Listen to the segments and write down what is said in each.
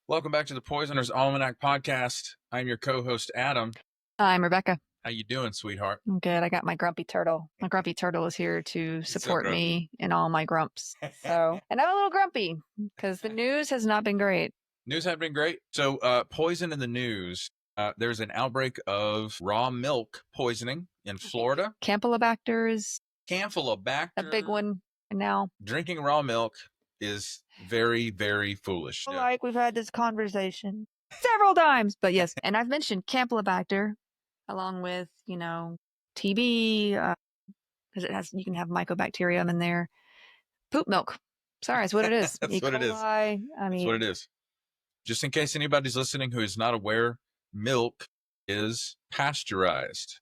Welcome back to the Poisoner's Almanac podcast. I'm your co-host, Adam. I'm Rebecca. How you doing, sweetheart? I'm good. I got my grumpy turtle. My grumpy turtle is here to support me in all my grumps. And I'm a little grumpy because the news has not been great. News hasn't been great. So, poison in the news. There's an outbreak of raw milk poisoning in Florida. Campylobacter is Campylobacter. a big one now. Drinking raw milk is very, very foolish. Like we've had this conversation several times, but yes. And I've mentioned Campylobacter along with, TB, because you can have mycobacterium in there. Poop milk. Sorry, that's what it is. That's what it is. That's what it is. Just in case anybody's listening who is not aware, milk is pasteurized.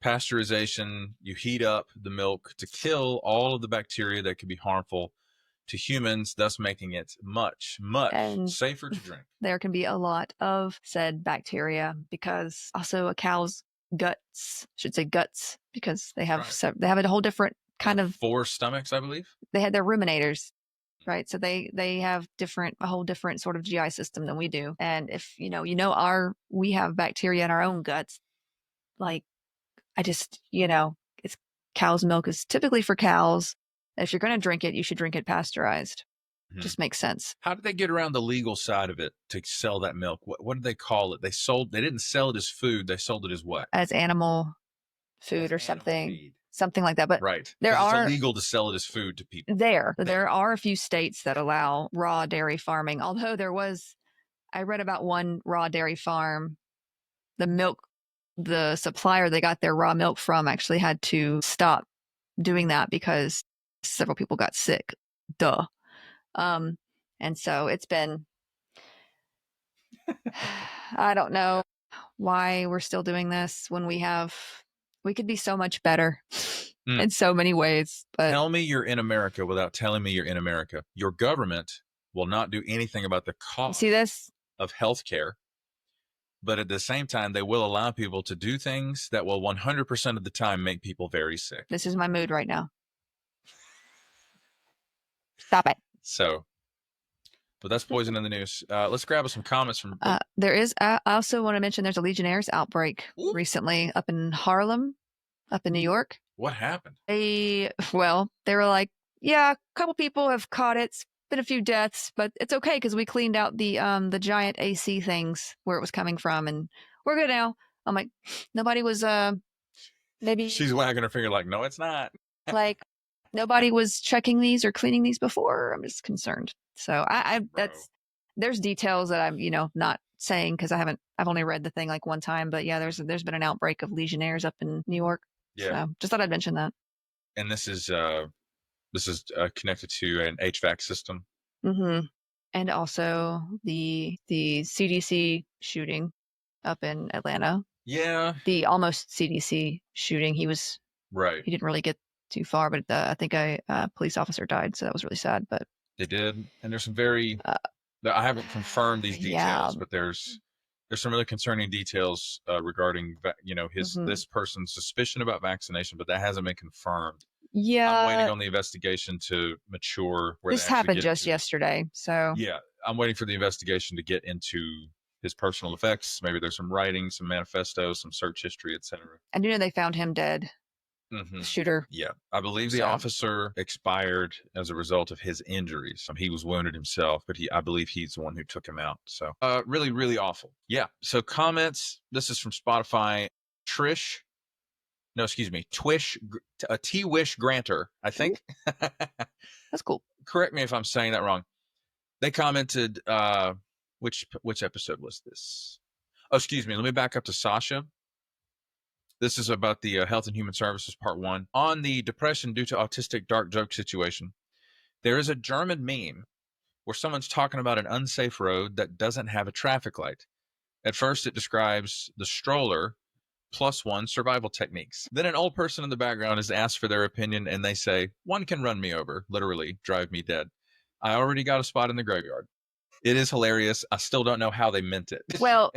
Pasteurization, you heat up the milk to kill all of the bacteria that could be harmful to humans, thus making it much safer to drink. There can be a lot of said bacteria because also a cow's guts, because they have they have a whole different kind of 4 stomachs, I believe. They had their ruminators, right? So they have a whole different sort of GI system than we do. And if we have bacteria in our own guts, it's cow's milk is typically for cows. If you're going to drink it, you should drink it pasteurized. Mm-hmm. Just makes sense. How did they get around the legal side of it to sell that milk? What did they call it? They didn't sell it as food. They sold it as what? As animal food or something. Something like that. But right. It's illegal to sell it as food to people. There are a few states that allow raw dairy farming. Although I read about one raw dairy farm, the supplier they got their raw milk from actually had to stop doing that because several people got sick. Duh. And so it's been, I don't know why we're still doing this when we could be so much better in so many ways. But tell me you're in America without telling me you're in America. Your government will not do anything about the cost of healthcare. But at the same time, they will allow people to do things that will 100% of the time make people very sick. This is my mood right now. Stop it. But that's poison in the news. Let's grab some comments from. I also want to mention there's a Legionnaires outbreak recently up in Harlem, up in New York. What happened? They were like, yeah, a couple people have caught it. It's been a few deaths, but it's okay because we cleaned out the giant AC things where it was coming from, and we're good now. I'm like, nobody was maybe. She's wagging her finger like, no, it's not. Like. Nobody was checking these or cleaning these before. I'm just concerned. So there's details that I'm, not saying because I've only read the thing like one time, but yeah, there's been an outbreak of Legionnaires up in New York. Yeah. So just thought I'd mention that. And this is connected to an HVAC system. Mm-hmm. And also the CDC shooting up in Atlanta. Yeah. The almost CDC shooting. He didn't really get too far, but I think a police officer died, so that was really sad. But they did, and there's some very I haven't confirmed these details, but there's some really concerning details regarding this person's suspicion about vaccination, but that hasn't been confirmed. Yeah, I'm waiting on the investigation to mature. This happened just yesterday, so yeah, I'm waiting for the investigation to get into his personal effects. Maybe there's some writing, some manifestos, some search history, etc. And they found him dead. Mm-hmm. Shooter. Yeah. I believe the officer expired as a result of his injuries. He was wounded himself, but I believe he's the one who took him out. So really, really awful. Yeah. So comments. This is from Spotify. Twish T-Wish Granter, I think. That's cool. Correct me if I'm saying that wrong. They commented, which episode was this? Oh, excuse me. Let me back up to Sasha. This is about the Health and Human Services Part 1. On the depression due to autistic dark joke situation, there is a German meme where someone's talking about an unsafe road that doesn't have a traffic light. At first, it describes the stroller +1 survival techniques. Then an old person in the background is asked for their opinion, and they say, "One can run me over, literally, drive me dead. I already got a spot in the graveyard." It is hilarious. I still don't know how they meant it. Well,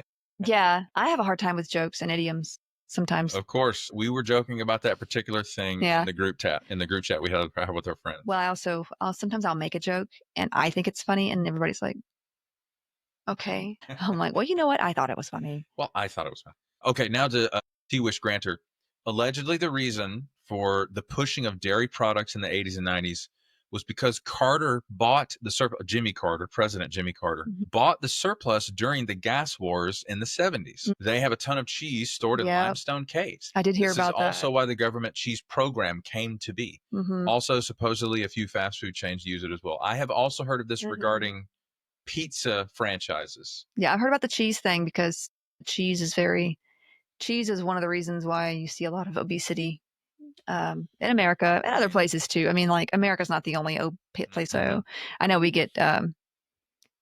yeah, I have a hard time with jokes and idioms. Sometimes. Of course. We were joking about that particular thing in the group chat we have with our friends. Well, sometimes I'll make a joke and I think it's funny and everybody's like, Okay. I'm like, well, you know what? I thought it was funny. Well, I thought it was fun. Okay, now to T-Wish Granter. Allegedly, the reason for the pushing of dairy products in the 80s and 90s was because Carter bought the surplus. Jimmy Carter, President Jimmy Carter, bought the surplus during the gas wars in the 70s. They have a ton of cheese stored in limestone caves. I did hear about that. This is also why the government cheese program came to be. Also, supposedly, a few fast food chains use it as well. I have also heard of this regarding pizza franchises. Yeah, I've heard about the cheese thing because cheese is one of the reasons why you see a lot of obesity in America and other places too. I mean, like America's not the only place. So I know we get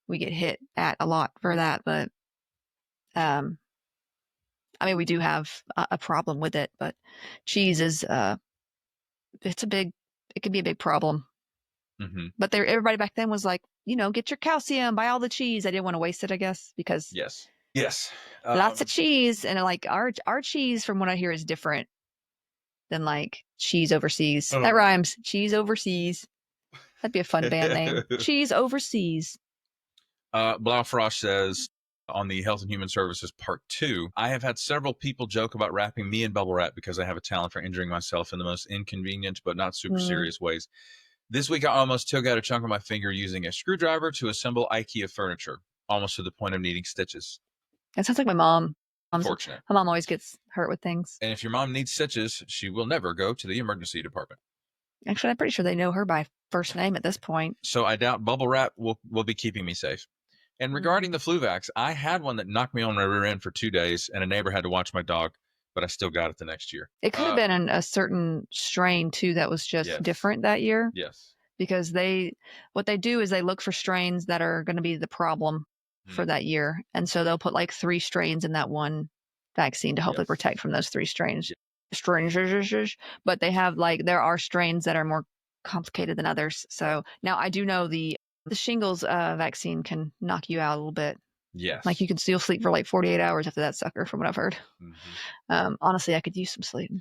hit at a lot for that, but I mean, we do have a problem with it. But cheese is it can be a big problem. But everybody back then was like, get your calcium, buy all the cheese. I didn't want to waste it, I guess, because yes, lots of cheese, and like our cheese, from what I hear, is different than like cheese overseas. That rhymes. Cheese overseas. That'd be a fun band name. Cheese overseas. Blaufrost says on the Health and Human Services Part 2, I have had several people joke about wrapping me in bubble wrap because I have a talent for injuring myself in the most inconvenient but not super serious ways. This week, I almost took out a chunk of my finger using a screwdriver to assemble IKEA furniture, almost to the point of needing stitches. It sounds like my mom. Unfortunate. My mom always gets hurt with things. And if your mom needs stitches, she will never go to the emergency department. Actually, I'm pretty sure they know her by first name at this point. So I doubt bubble wrap will be keeping me safe. And regarding the flu vax, I had one that knocked me on my rear end for 2 days, and a neighbor had to watch my dog, but I still got it the next year. It could have been a certain strain, too, that was just different that year. Yes. Because what they do is they look for strains that are going to be the problem for that year. And so they'll put like 3 strains in that one vaccine to hopefully protect from those 3 strains. But they have there are strains that are more complicated than others. So now I do know the shingles vaccine can knock you out a little bit. Yes. Like you can still sleep for like 48 hours after that sucker, from what I've heard. Honestly, I could use some sleep.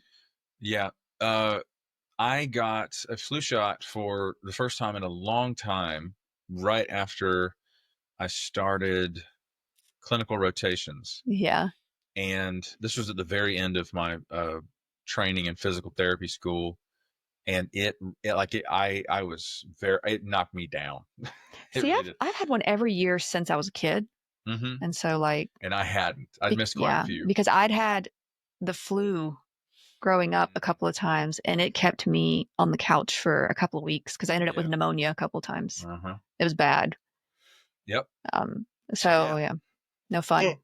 Yeah. I got a flu shot for the first time in a long time right after I started clinical rotations. Yeah. And this was at the very end of my training in physical therapy school. And it knocked me down. See, I've had one every year since I was a kid. And so and I hadn't. I'd missed quite a few. Because I'd had the flu growing up a couple of times, and it kept me on the couch for a couple of weeks because I ended up with pneumonia a couple of times. It was bad. Yep. So no fun.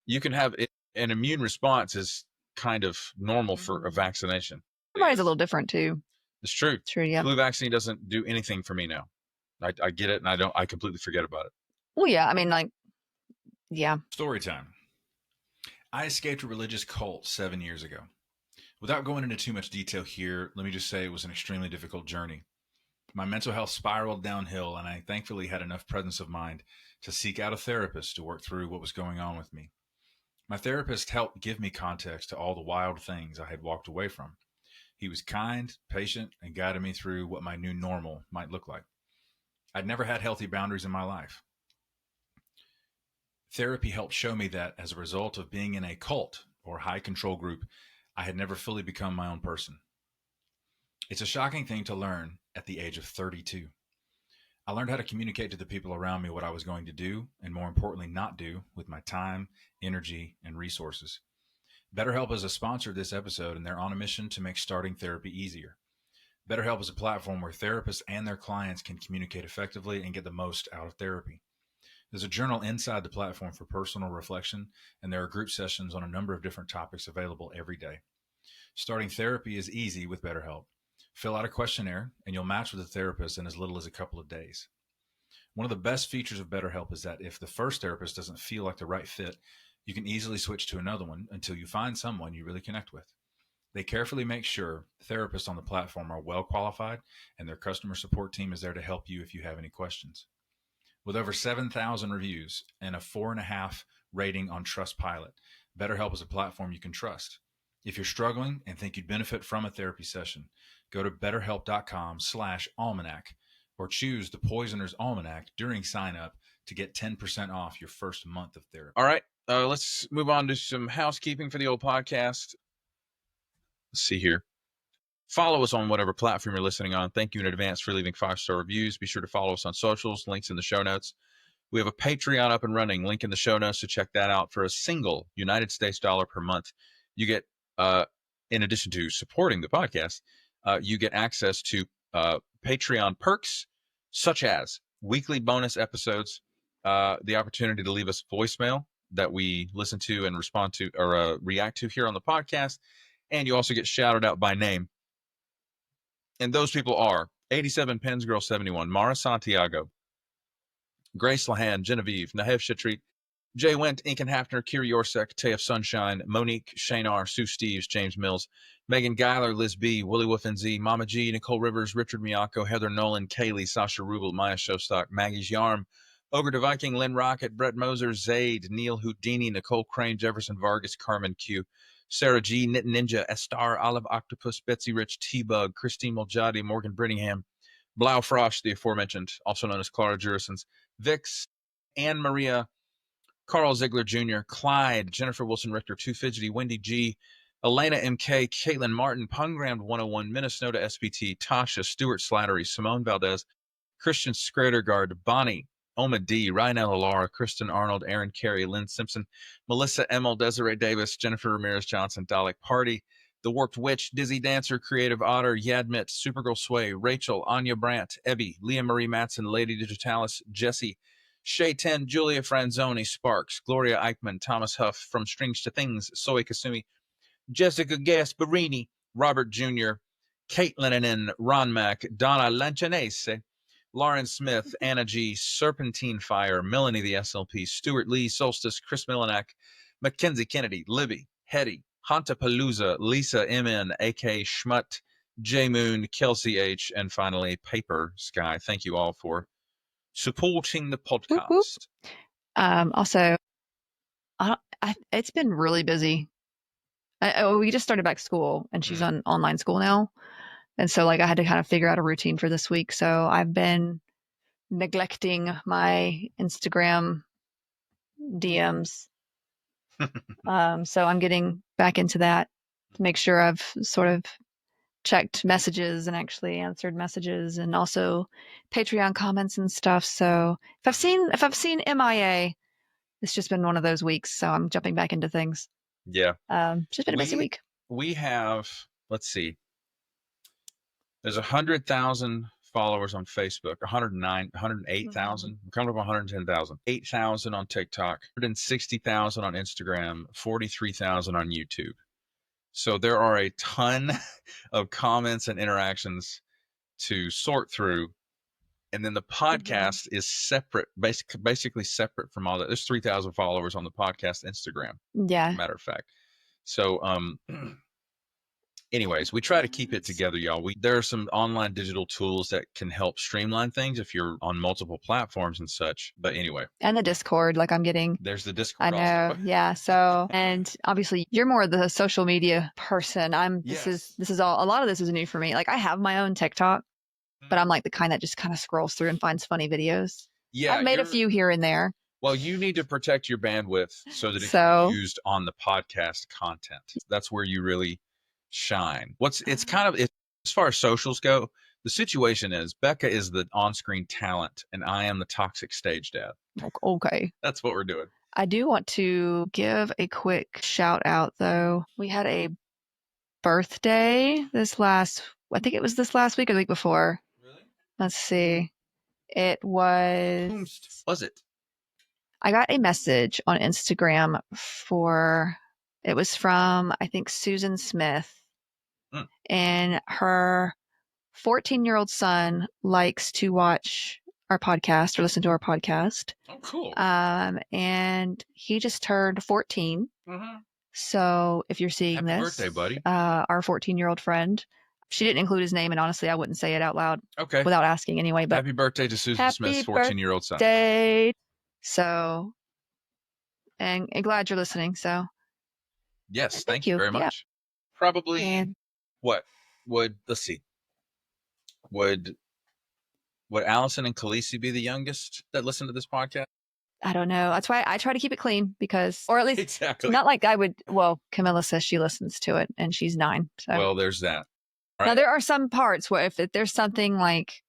You can have an immune response is kind of normal for a vaccination. Everybody's a little different too. It's true. True. Yeah. Flu vaccine doesn't do anything for me now. I get it, and I completely forget about it. Well, yeah. I mean, yeah. Story time. I escaped a religious cult 7 years ago. Without going into too much detail here, let me just say it was an extremely difficult journey. My mental health spiraled downhill, and I thankfully had enough presence of mind to seek out a therapist to work through what was going on with me. My therapist helped give me context to all the wild things I had walked away from. He was kind, patient, and guided me through what my new normal might look like. I'd never had healthy boundaries in my life. Therapy helped show me that as a result of being in a cult or high control group, I had never fully become my own person. It's a shocking thing to learn at the age of 32. I learned how to communicate to the people around me what I was going to do, and more importantly, not do with my time, energy, and resources. BetterHelp is a sponsor of this episode, and they're on a mission to make starting therapy easier. BetterHelp is a platform where therapists and their clients can communicate effectively and get the most out of therapy. There's a journal inside the platform for personal reflection, and there are group sessions on a number of different topics available every day. Starting therapy is easy with BetterHelp. Fill out a questionnaire, and you'll match with a therapist in as little as a couple of days. One of the best features of BetterHelp is that if the first therapist doesn't feel like the right fit, you can easily switch to another one until you find someone you really connect with. They carefully make sure therapists on the platform are well qualified, and their customer support team is there to help you if you have any questions. With over 7,000 reviews and a 4.5 rating on Trustpilot, BetterHelp is a platform you can trust. If you're struggling and think you'd benefit from a therapy session, go to betterhelp.com/almanac or choose the Poisoner's Almanac during sign up to get 10% off your first month of therapy. All right. Let's move on to some housekeeping for the old podcast. Let's see here. Follow us on whatever platform you're listening on. Thank you in advance for leaving 5-star reviews. Be sure to follow us on socials. Links in the show notes. We have a Patreon up and running. Link in the show notes to check that out. For a single United States dollar per month, you get, in addition to supporting the podcast, you get access to Patreon perks, such as weekly bonus episodes, the opportunity to leave us voicemail that we listen to and respond to or react to here on the podcast. And you also get shouted out by name. And those people are 87 Pens Girl 71, Mara Santiago, Grace Lahan, Genevieve, Nahev Shatrit, Jay Wendt, Inken Hafner, Kiri Yorsek, Tayef Sunshine, Monique, Shanar, Sue Steves, James Mills, Megan Geiler, Liz B, Willie Wolf NZ, Mama G, Nicole Rivers, Richard Miyako, Heather Nolan, Kaylee, Sasha Rubel, Maya Showstock, Maggie's Yarm, Ogre the Viking, Lynn Rocket, Brett Moser, Zaid, Neil Houdini, Nicole Crane, Jefferson Vargas, Carmen Q, Sarah G, Knit Ninja, Estar, Olive Octopus, Betsy Rich, T-Bug, Christine Moljadi, Morgan Brittingham, Blau Frost, the aforementioned, also known as Clara Jurisons, Vix, Anne Maria, Carl Ziegler Jr., Clyde, Jennifer Wilson Richter, Too Fidgety, Wendy G, Elena MK, Caitlin Martin, Pungram 101, Minnesota SPT, Tasha, Stuart Slattery, Simone Valdez, Christian Scradergaard, Bonnie, Oma D, Ryanella Lara, Kristen Arnold, Aaron Carey, Lynn Simpson, Melissa Emil, Desiree Davis, Jennifer Ramirez Johnson, Dalek Party, The Warped Witch, Dizzy Dancer, Creative Otter, Yadmit, Supergirl Sway, Rachel, Anya Brandt, Ebby, Leah Marie Matson, Lady Digitalis, Jesse, Shay 10, Julia Franzoni, Sparks, Gloria Eichmann, Thomas Huff, From Strings to Things, Soy Kasumi, Jessica Gasparini, Robert Jr., Kate Lennon, Ron Mack, Donna Lanchanese, Lauren Smith, Anna G, Serpentine Fire, Melanie the SLP, Stuart Lee, Solstice, Chris Milanak, Mackenzie Kennedy, Libby, Hetty, Hantapalooza, Lisa MN, AK Schmutt, J Moon, Kelsey H, and finally Paper Sky. Thank you all for supporting the podcast. Whoop, whoop. Also, it's been really busy. We just started back school, and she's on online school now. And so, I had to kind of figure out a routine for this week. So I've been neglecting my Instagram DMs. So I'm getting back into that to make sure I've sort of checked messages and actually answered messages, and also Patreon comments and stuff. So if I've seen MIA, it's just been one of those weeks. So I'm jumping back into things. Yeah. Just been a busy week. We have, let's see, there's 100,000 followers on Facebook, 108,000, coming up 110,000, 8,000 on TikTok, 160,000 on Instagram, 43,000 on YouTube. So there are a ton of comments and interactions to sort through. And then the podcast is separate, basically separate from all that. There's 3,000 followers on the podcast Instagram. Yeah. Matter of fact. So, anyways, we try to keep it together, y'all. There are some online digital tools that can help streamline things if you're on multiple platforms and such. But anyway. And the Discord, I'm getting. There's the Discord. I know. Also. Yeah. So, and obviously you're more the social media person. This is all, a lot of this is new for me. I have my own TikTok, but I'm the kind that just kind of scrolls through and finds funny videos. Yeah. I've made a few here and there. Well, you need to protect your bandwidth so that it can be used on the podcast content. That's where you really shine. It's kind of, as far as socials go, the situation is Becca is the on-screen talent and I am the toxic stage dad. Okay. That's what we're doing. I do want to give a quick shout out though. We had a birthday I think it was this last week or the week before. Really? Let's see. It was. Whom was it? I got a message on Instagram it was from, I think, Susan Smith. And her 14-year-old son likes to watch our podcast or listen to our podcast. Oh, cool. And he just turned 14. Mm-hmm. So if you're seeing Happy this, birthday, buddy. Our 14-year-old friend, she didn't include his name, and honestly, I wouldn't say it out loud without asking anyway. But happy birthday to Susan Smith's 14-year-old son. Birthday. So, and glad you're listening. So, yes, thank you very much. Yeah. Probably, let's see, would Allison and Khaleesi be the youngest that listen to this podcast? I don't know. That's why I try to keep it clean because, or at least Exactly. not like I would. Well, Camilla says she listens to it and she's 9. So Well, there's that. now Right. there are some parts where if there's something like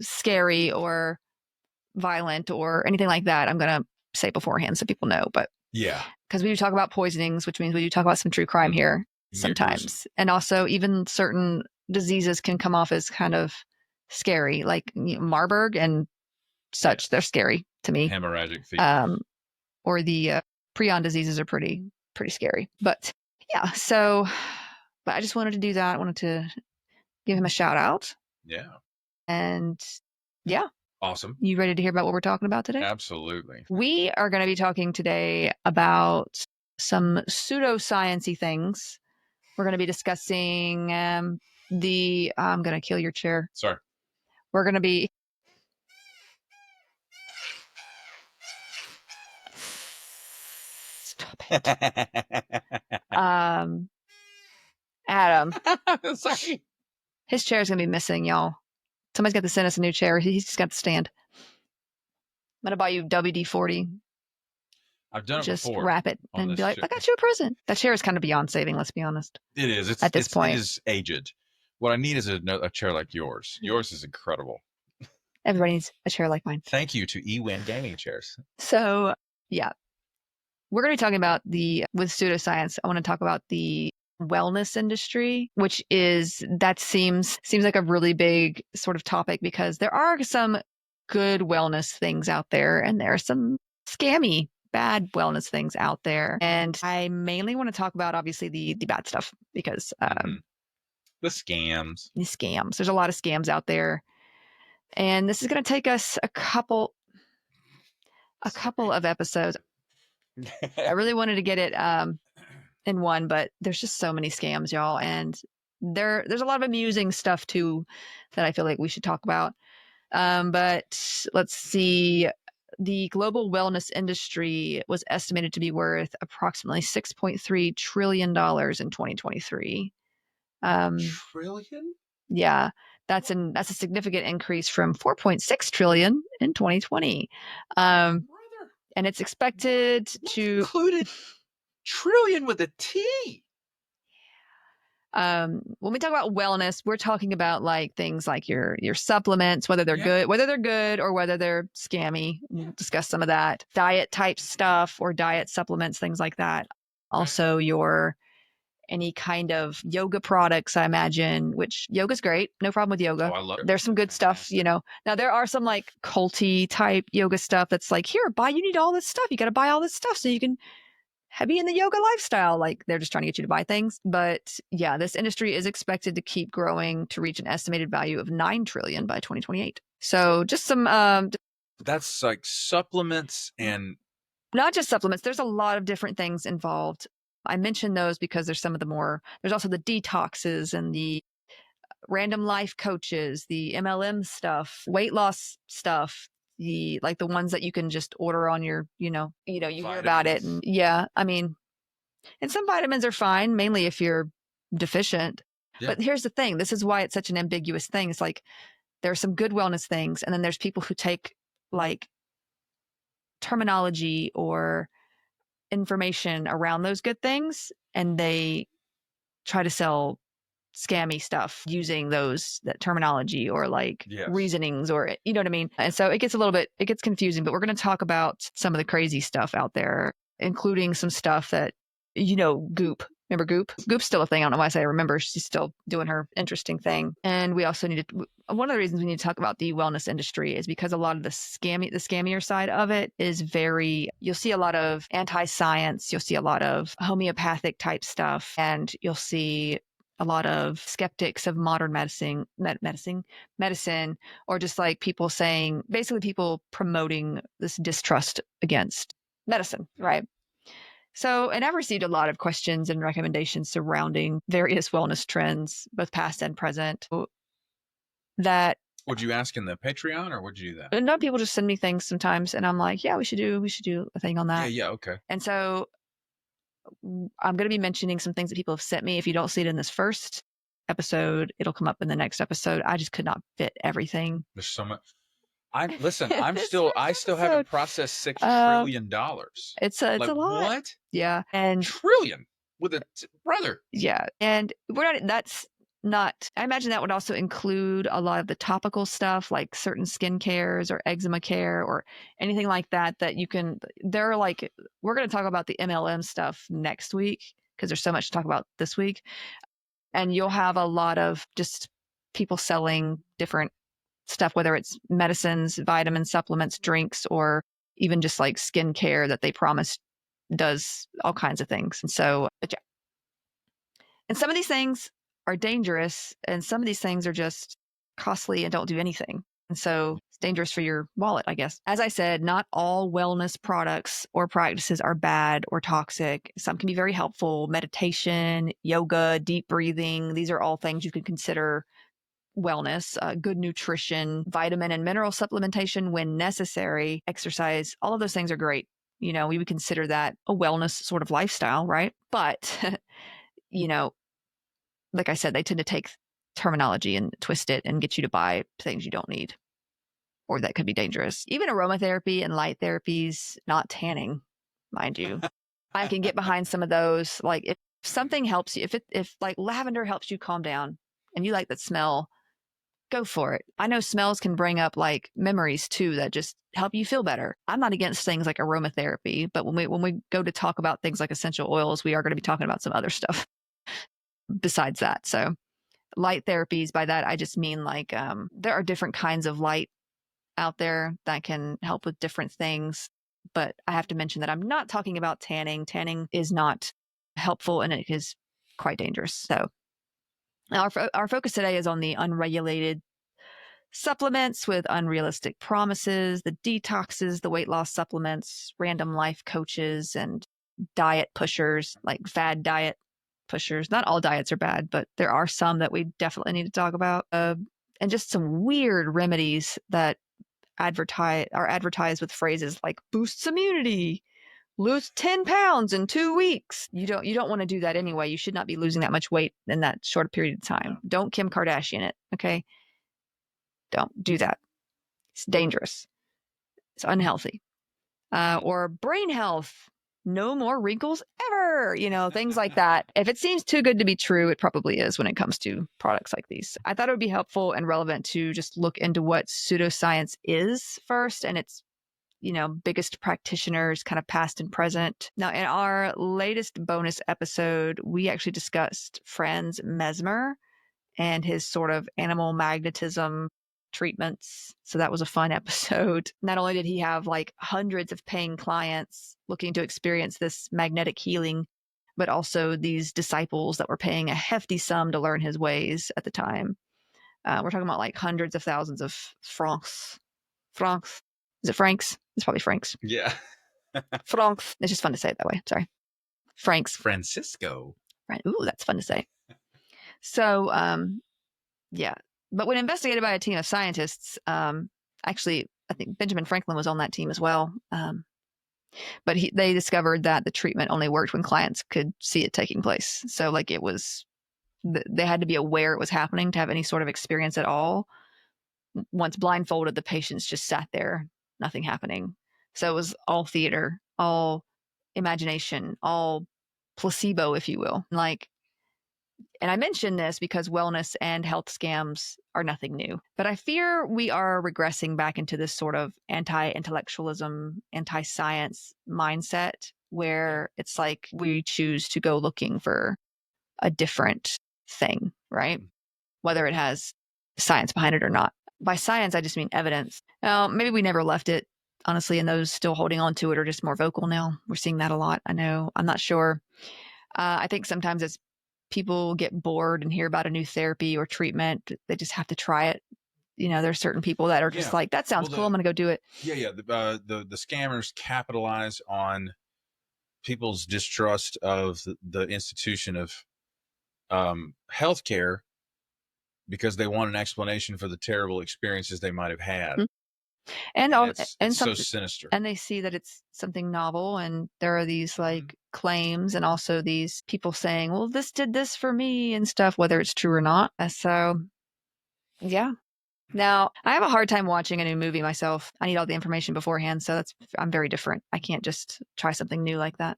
scary or violent or anything like that, I'm going to say beforehand so people know. But Yeah. because we do talk about poisonings, which means we do talk about some true crime here Get sometimes. gruesome. And also even certain diseases can come off as kind of scary, like Marburg and such. Yes. They're scary to me. Hemorrhagic fever. Or the prion diseases are pretty scary. But yeah, so, but I just wanted to do that. I wanted to give him a shout out. Yeah. And yeah. Awesome. You ready to hear about what we're talking about today? Absolutely. We are going to be talking today about some pseudoscience-y things. We're going to be discussing I'm going to kill your chair. Sorry. We're going to be stop it. Adam. Sorry. His chair is going to be missing, y'all. Somebody's got to send us a new chair. He's just got the stand. I'm going to buy you WD-40. I've done it just before. Wrap it and be like, chair. I got you a present. That chair is kind of beyond saving, let's be honest. It is. At this point. It is aged. What I need is a chair like yours. Yours is incredible. Everybody needs a chair like mine. Thank you to eWin Gaming Chairs. So, yeah. We're going to be talking about with pseudoscience, I want to talk about the wellness industry, which seems like a really big sort of topic because there are some good wellness things out there and there are some scammy, bad wellness things out there. And I mainly want to talk about, obviously, the bad stuff because the scams. The scams. There's a lot of scams out there. And this is going to take us a couple of episodes. I really wanted to get it in one, but there's just so many scams, y'all. And there's a lot of amusing stuff too that I feel like we should talk about. But let's see. The global wellness industry was estimated to be worth approximately $6.3 trillion in 2023. Trillion? Yeah, that's a significant increase from 4.6 trillion in 2020. And it's expected to included trillion with a T. When we talk about wellness, we're talking about like things like your supplements, whether they're good or whether they're scammy. We'll discuss some of that. Diet type stuff or diet supplements, things like that. Also any kind of yoga products, I imagine, which yoga's great. No problem with yoga. Oh, I love it. There's some good stuff, Now there are some like culty type yoga stuff that's like, here, you need all this stuff. You got to buy all this stuff so you can be in the yoga lifestyle. Like they're just trying to get you to buy things. But yeah, this industry is expected to keep growing to reach an estimated value of 9 trillion by 2028. So just some, that's like supplements and not just supplements. There's a lot of different things involved. I mentioned those because there's also the detoxes and the random life coaches, the MLM stuff, weight loss stuff, the ones that you can just order on your, you hear about it. And yeah, I mean, and some vitamins are fine, mainly if you're deficient. Yeah. But here's the thing. This is why it's such an ambiguous thing. It's like, there are some good wellness things. And then there's people who take like terminology or information around those good things and they try to sell scammy stuff using that terminology or reasonings or you know what I mean. And so it gets confusing, but we're going to talk about some of the crazy stuff out there, including some stuff that Goop. Remember Goop? Goop's still a thing. I don't know why I say I remember. She's still doing her interesting thing. And we also one of the reasons we need to talk about the wellness industry is because a lot of the scammier side of it is you'll see a lot of anti-science, you'll see a lot of homeopathic type stuff, and you'll see a lot of skeptics of modern medicine, or just like people promoting this distrust against medicine, right? So, and I've received a lot of questions and recommendations surrounding various wellness trends, both past and present. That would you ask in the Patreon or would you do that? No, people just send me things sometimes, and I'm like, yeah, we should do a thing on that. Yeah, okay. And so, I'm going to be mentioning some things that people have sent me. If you don't see it in this first episode, it'll come up in the next episode. I just could not fit everything. There's so much. I'm This still, I first still episode. haven't processed $6 Uh, trillion. It's Like, a lot. what? Yeah. And Trillion with a brother. yeah. And that's not, I imagine that would also include a lot of the topical stuff, like certain skin cares or eczema care or anything like that, that you can, they're like, we're going to talk about the MLM stuff next week because there's so much to talk about this week. And you'll have a lot of just people selling different stuff, whether it's medicines, vitamins, supplements, drinks, or even just like skin care that they promise does all kinds of things. And so, but yeah. And some of these things are dangerous, and some of these things are just costly and don't do anything. And so it's dangerous for your wallet, I guess. As I said, not all wellness products or practices are bad or toxic. Some can be very helpful. Meditation, yoga, deep breathing, these are all things you could consider wellness, good nutrition, vitamin and mineral supplementation when necessary, exercise, all of those things are great. You know, we would consider that a wellness sort of lifestyle, right? But, you know, like I said, they tend to take terminology and twist it and get you to buy things you don't need or that could be dangerous. Even aromatherapy and light therapies, not tanning, mind you. I can get behind some of those. Like if something helps you, if like lavender helps you calm down and you like that smell, go for it. I know smells can bring up like memories too that just help you feel better. I'm not against things like aromatherapy, but when we go to talk about things like essential oils, we are going to be talking about some other stuff besides that. So light therapies, by that I just mean like there are different kinds of light out there that can help with different things. But I have to mention that I'm not talking about tanning. Tanning is not helpful and it is quite dangerous. So our focus today is on the unregulated supplements with unrealistic promises, the detoxes, the weight loss supplements, random life coaches, and diet pushers, like fad diet pushers. Not all diets are bad, but there are some that we definitely need to talk about. And just some weird remedies that are advertised with phrases like boosts immunity, lose 10 pounds in 2 weeks. You don't want to do that anyway. You should not be losing that much weight in that short period of time. Don't Kim Kardashian it, okay? Don't do that. It's dangerous. It's unhealthy. Or brain health. No more wrinkles ever. You know, things like that. If it seems too good to be true, it probably is when it comes to products like these. I thought it would be helpful and relevant to just look into what pseudoscience is first and its, you know, biggest practitioners, kind of past and present. Now, in our latest bonus episode, we actually discussed Franz Mesmer and his sort of animal magnetism treatments. So that was a fun episode. Not only did he have like hundreds of paying clients looking to experience this magnetic healing, but also these disciples that were paying a hefty sum to learn his ways at the time. We're talking about like hundreds of thousands of francs. Francs. Is it francs? It's probably francs. Yeah. Francs. It's just fun to say it that way. Sorry. Francs. Francisco. Right. Ooh, that's fun to say. So, yeah. But when investigated by a team of scientists, actually, I think Benjamin Franklin was on that team as well. But they discovered that the treatment only worked when clients could see it taking place. So, like, it was, they had to be aware it was happening to have any sort of experience at all. Once blindfolded, the patients just sat there, nothing happening. So it was all theater, all imagination, all placebo, if you will. Like, and I mention this because wellness and health scams are nothing new. But I fear we are regressing back into this sort of anti-intellectualism, anti-science mindset where it's like we choose to go looking for a different thing, right? Whether it has science behind it or not. By science, I just mean evidence. Now, maybe we never left it, honestly, and those still holding on to it are just more vocal now. We're seeing that a lot. I know. I'm not sure. I think sometimes as people get bored and hear about a new therapy or treatment, they just have to try it. You know, there's certain people that are just like, that sounds cool. I'm going to go do it. Yeah. The scammers capitalize on people's distrust of the institution of healthcare because they want an explanation for the terrible experiences they might have had. Mm-hmm. And it's so sinister. And they see that it's something novel, and there are these like claims, and also these people saying, "Well, this did this for me" and stuff, whether it's true or not. So, yeah, Now, I have a hard time watching a new movie myself. I need all the information beforehand, so I'm very different. I can't just try something new like that.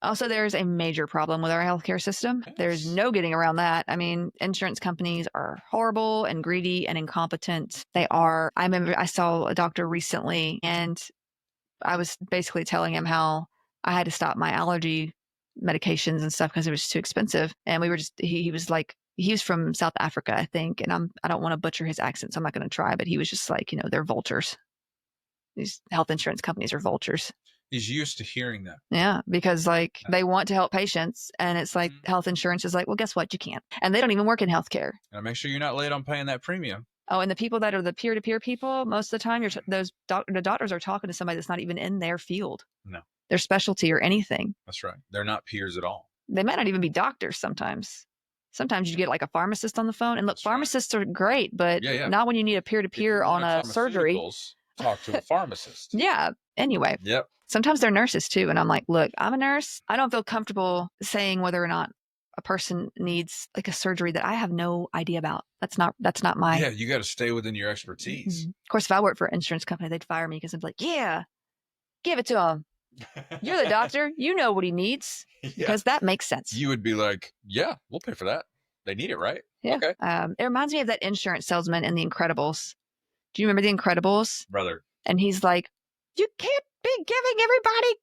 Also, there's a major problem with our healthcare system. Yes. There's no getting around that. I mean, insurance companies are horrible and greedy and incompetent. They are. I remember I saw a doctor recently, and I was basically telling him how I had to stop my allergy medications and stuff because it was too expensive. And we were just, he was like, he was from South Africa, I think. And I don't want to butcher his accent, so I'm not going to try, but he was just like, they're vultures. These health insurance companies are vultures. He's used to hearing that. Yeah, because like they want to help patients, and it's like health insurance is like, well, guess what? You can't. And they don't even work in healthcare. Now make sure you're not late on paying that premium. Oh, and the people that are the peer-to-peer people, most of the time, the doctors are talking to somebody that's not even in their field. No. Their specialty or anything. That's right. They're not peers at all. They might not even be doctors sometimes. Sometimes you get like a pharmacist on the phone. And look, that's pharmacists are great, but not when you need a peer-to-peer on a surgery. Talk to a pharmacist. Yeah. Anyway. Yep. Sometimes they're nurses too. And I'm like, look, I'm a nurse. I don't feel comfortable saying whether or not a person needs like a surgery that I have no idea about. That's not my. Yeah, you got to stay within your expertise. Of course, if I worked for an insurance company, they'd fire me because I'd be like, yeah, give it to him. You're the doctor. You know what he needs because that makes sense. You would be like, yeah, we'll pay for that. They need it, right? Yeah. Okay. It reminds me of that insurance salesman in The Incredibles. Do you remember The Incredibles? Brother. And he's like, you can't be giving everybody,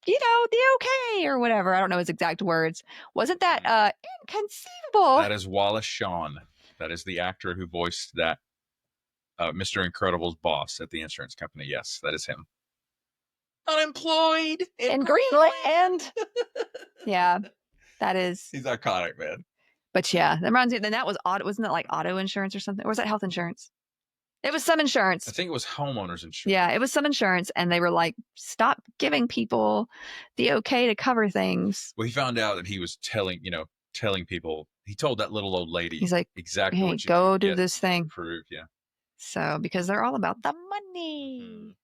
the okay or whatever. I don't know his exact words. Wasn't that inconceivable? That is Wallace Shawn. That is the actor who voiced that Mr. Incredible's boss at the insurance company. Yes, that is him. Unemployed in Greenland. Yeah, that is. He's iconic, man. But yeah, that reminds me. Then that was auto. Wasn't that like auto insurance or something? Or was that health insurance? It was some insurance. I think it was homeowners insurance. Yeah, it was some insurance. And they were like, stop giving people the okay to cover things. Well, he found out that he was telling people, he told that little old lady. He's like, exactly hey, what you go do this thing. Prove, yeah. So, because they're all about the money.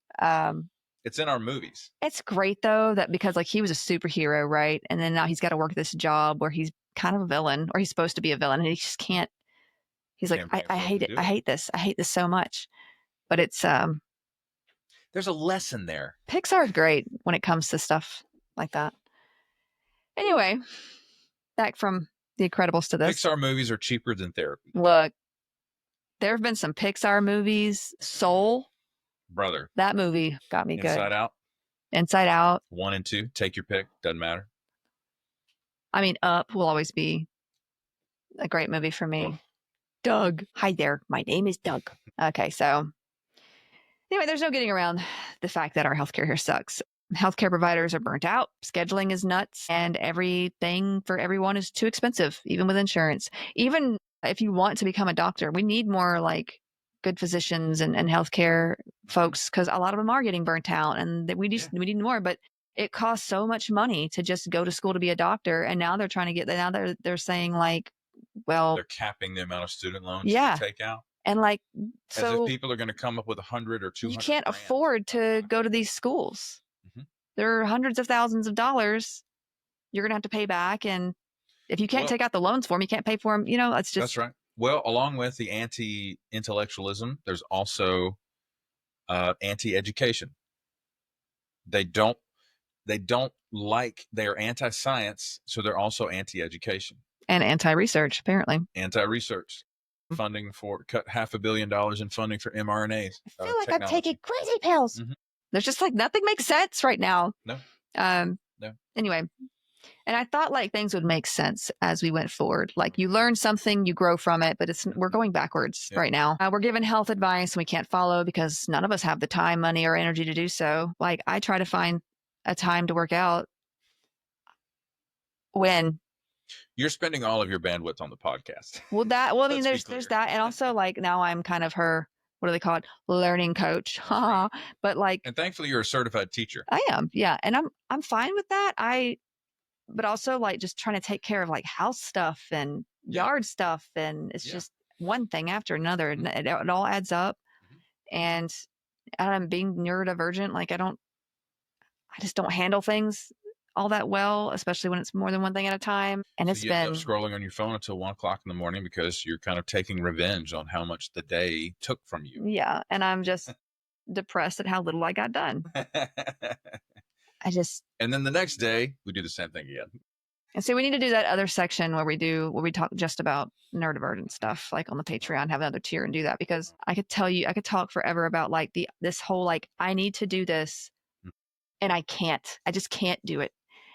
It's in our movies. It's great though, that because like he was a superhero, right? And then now he's got to work this job where he's kind of a villain, or he's supposed to be a villain, and he just can't. He's like, I hate it. I hate this. I hate this so much. But it's there's a lesson there. Pixar's great when it comes to stuff like that. Anyway, back from The Incredibles to this. Pixar movies are cheaper than therapy. Look, there have been some Pixar movies. Soul. Brother. That movie got me good. Inside Out. 1 and 2. Take your pick. Doesn't matter. I mean, Up will always be a great movie for me. Oh. Doug. Hi there. My name is Doug. Okay, so anyway, there's no getting around the fact that our healthcare here sucks. Healthcare providers are burnt out. Scheduling is nuts. And everything for everyone is too expensive, even with insurance. Even if you want to become a doctor, we need more like good physicians and healthcare folks, because a lot of them are getting burnt out, and we need more. But it costs so much money to just go to school to be a doctor. And now they're trying to get, now they're saying like, well, they're capping the amount of student loans to take out. And like, so as if people are going to come up with 100 or 200. You can't afford to go to these schools. Mm-hmm. There are hundreds of thousands of dollars you're going to have to pay back. And if you can't take out the loans for them, you can't pay for them. It's just. That's right. Well, along with the anti-intellectualism, there's also anti-education. They are anti-science, so they're also anti-education. And anti-research, apparently. Anti-research. Funding cut $500 million in funding for mRNAs. I feel like I'm taking crazy pills. Mm-hmm. There's just like nothing makes sense right now. No. No. Anyway, and I thought like things would make sense as we went forward. Like you learn something, you grow from it, but we're going backwards right now. We're given health advice we can't follow because none of us have the time, money, or energy to do so. Like I try to find a time to work out when you're spending all of your bandwidth on the podcast. I mean, there's that. And also like now I'm kind of her, what do they call it? Learning coach. But like, and thankfully you're a certified teacher. I am. Yeah. And I'm fine with that. But also like just trying to take care of like house stuff and yard stuff. And it's just one thing after another. And it all adds up. Mm-hmm. And I'm being neurodivergent. Like I just don't handle things all that well, especially when it's more than one thing at a time. And So it's you end been up scrolling on your phone until 1 o'clock in the morning because you're kind of taking revenge on how much the day took from you. yeah, and I'm just depressed at how little I got done. And then the next day we do the same thing again. And so we need to do that other section where we talk just about neurodivergent stuff, like on the Patreon, have another tier and do that, because I could talk forever about like this whole, like, I need to do this and I just can't do it.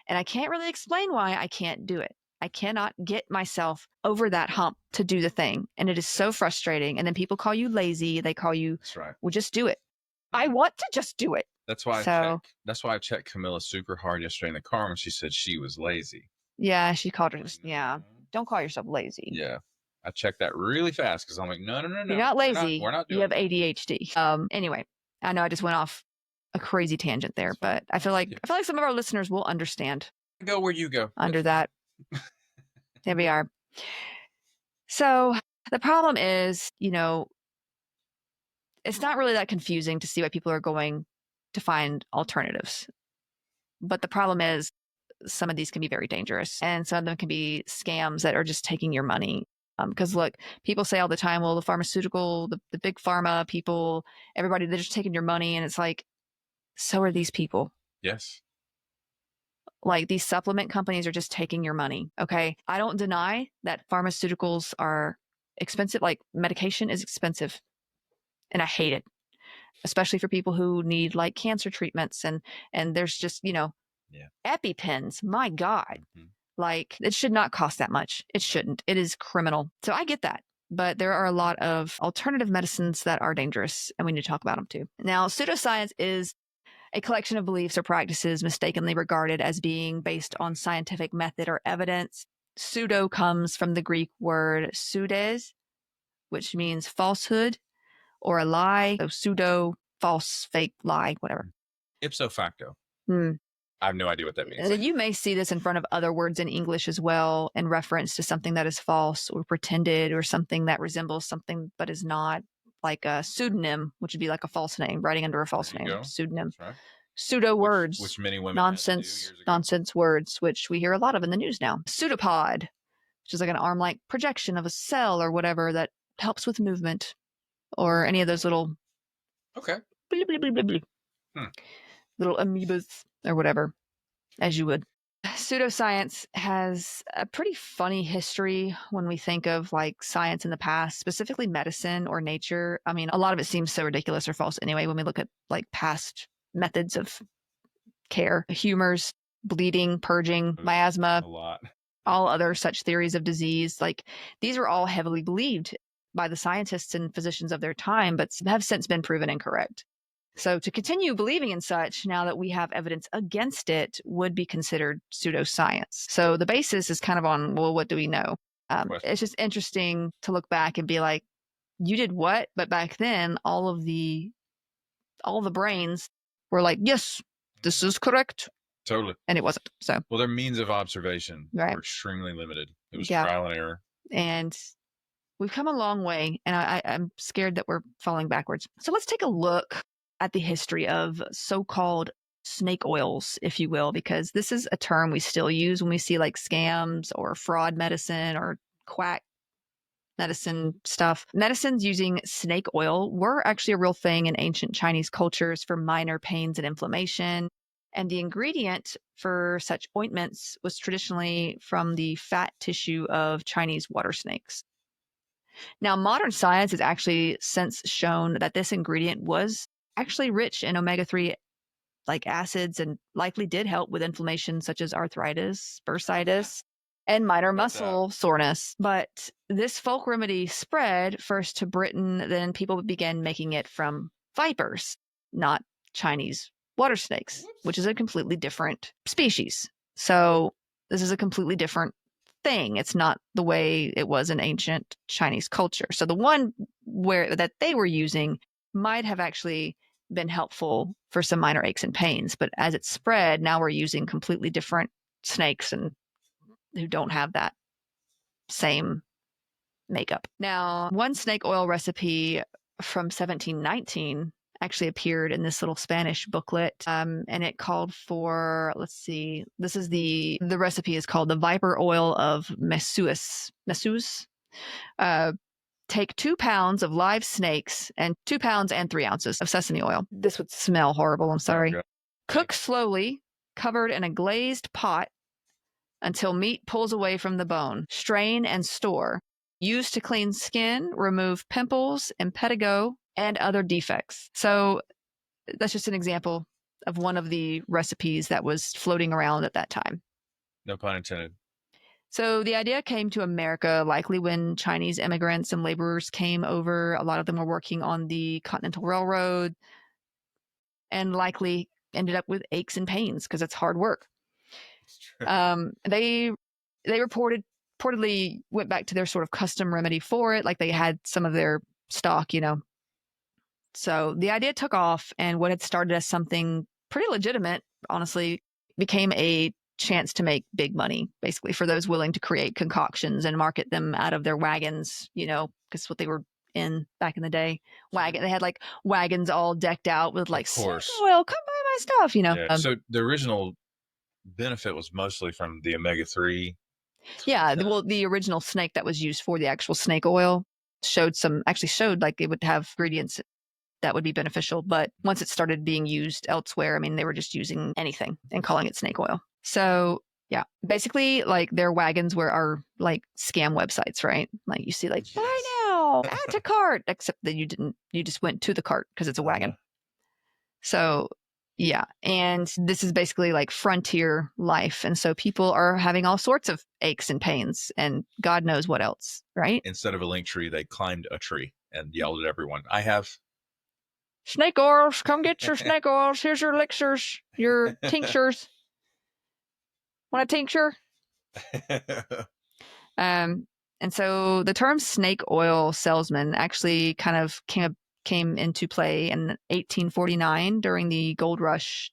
And I can't really explain why I can't do it. I cannot get myself over that hump to do the thing. And it is so frustrating. And then people call you lazy. They call you, That's right. Well, just do it. I want to just do it. That's why I checked Camilla super hard yesterday in the car when she said she was lazy. Yeah, she called her. Yeah, don't call yourself lazy. Yeah, I checked that really fast because I'm like, no. You're not lazy. We're not doing you have ADHD. Anyway, I know I just went off a crazy tangent there, but I feel like some of our listeners will understand. Go where you go. Under that. There we are. So the problem is, it's not really that confusing to see why people are going to find alternatives. But the problem is, some of these can be very dangerous, and some of them can be scams that are just taking your money. Because look, people say all the time, well, the pharmaceutical, the big pharma people, everybody, they're just taking your money. And it's like, so are these people. Yes. Like, these supplement companies are just taking your money. Okay. I don't deny that pharmaceuticals are expensive. Like, medication is expensive, and I hate it, especially for people who need like cancer treatments. And there's just, EpiPens, my God, like, it should not cost that much. It shouldn't. It is criminal. So I get that. But there are a lot of alternative medicines that are dangerous, and we need to talk about them too. Now, pseudoscience is a collection of beliefs or practices mistakenly regarded as being based on scientific method or evidence. Pseudo comes from the Greek word pseudes, which means falsehood or a lie. So pseudo, false, fake, lie, whatever. Ipso facto. I have no idea what that means. You may see this in front of other words in English as well, in reference to something that is false or pretended, or something that resembles something but is not, like a pseudonym, which would be like a false name, writing under a false name. Pseudonym. Right. Pseudo words. Which many women nonsense words, which we hear a lot of in the news now. Pseudopod, which is like an arm-like projection of a cell or whatever that helps with movement, or any of those little blah, blah, blah, blah, blah. Little amoebas or whatever, as you would. Pseudoscience has a pretty funny history when we think of like science in the past, specifically medicine or nature. I mean, a lot of it seems so ridiculous or false anyway when we look at like past methods of care, humors, bleeding, purging, miasma, all other such theories of disease. Like, these were all heavily believed by the scientists and physicians of their time, but have since been proven incorrect. So to continue believing in such, now that we have evidence against it, would be considered pseudoscience. So the basis is kind of on, well, what do we know? It's just interesting to look back and be like, you did what? But back then, all the brains were like, yes, this is correct. Totally. And it wasn't. So, well, their means of observation were extremely limited. It was trial and error. And we've come a long way, and I'm scared that we're falling backwards. So let's take a look at the history of so-called snake oils, if you will, because this is a term we still use when we see like scams or fraud medicine or quack medicine stuff. Medicines using snake oil were actually a real thing in ancient Chinese cultures for minor pains and inflammation. And the ingredient for such ointments was traditionally from the fat tissue of Chinese water snakes. Now, modern science has actually since shown that this ingredient was actually rich in omega-3 like acids, and likely did help with inflammation such as arthritis, bursitis, and minor muscle soreness. But this folk remedy spread first to Britain, then people began making it from vipers, not Chinese water snakes, which is a completely different species. So this is a completely different thing. It's not the way it was in ancient Chinese culture. So the one that they were using might have actually been helpful for some minor aches and pains, but as it spread, now we're using completely different snakes and who don't have that same makeup. Now, one snake oil recipe from 1719 actually appeared in this little Spanish booklet, and it called for, let's see, this is the recipe is called the Viper Oil of Messus. Take 2 pounds of live snakes and 2 pounds and 3 ounces of sesame oil. This would smell horrible. I'm sorry. Okay. Cook slowly, covered in a glazed pot until meat pulls away from the bone. Strain and store. Use to clean skin, remove pimples, impetigo, and other defects. So that's just an example of one of the recipes that was floating around at that time. No pun intended. So the idea came to America likely when Chinese immigrants and laborers came over. A lot of them were working on the Continental Railroad and likely ended up with aches and pains because it's hard work. It's true. They reportedly went back to their sort of custom remedy for it, like they had some of their stock, you know. So the idea took off, and what had started as something pretty legitimate, honestly, became a chance to make big money, basically, for those willing to create concoctions and market them out of their wagons, you know, because what they were in back in the day. They had like wagons all decked out with like, snake oil, come buy my stuff, you know. Yeah. So the original benefit was mostly from the omega-3. Yeah, well, the original snake that was used for the actual snake oil showed like it would have ingredients that would be beneficial. But once it started being used elsewhere, I mean, they were just using anything and calling it snake oil. So yeah, basically like their wagons are like scam websites, right? Like you see like, Yes. buy now, add to cart, except that you just went to the cart because it's a wagon. So yeah. And this is basically like frontier life. And so people are having all sorts of aches and pains and God knows what else, right? Instead of a link tree, they climbed a tree and yelled at everyone. I have snake oils. Come get your snake oils. Here's your elixirs, your tinctures. Want a tincture? And so the term snake oil salesman actually kind of came into play in 1849 during the gold rush,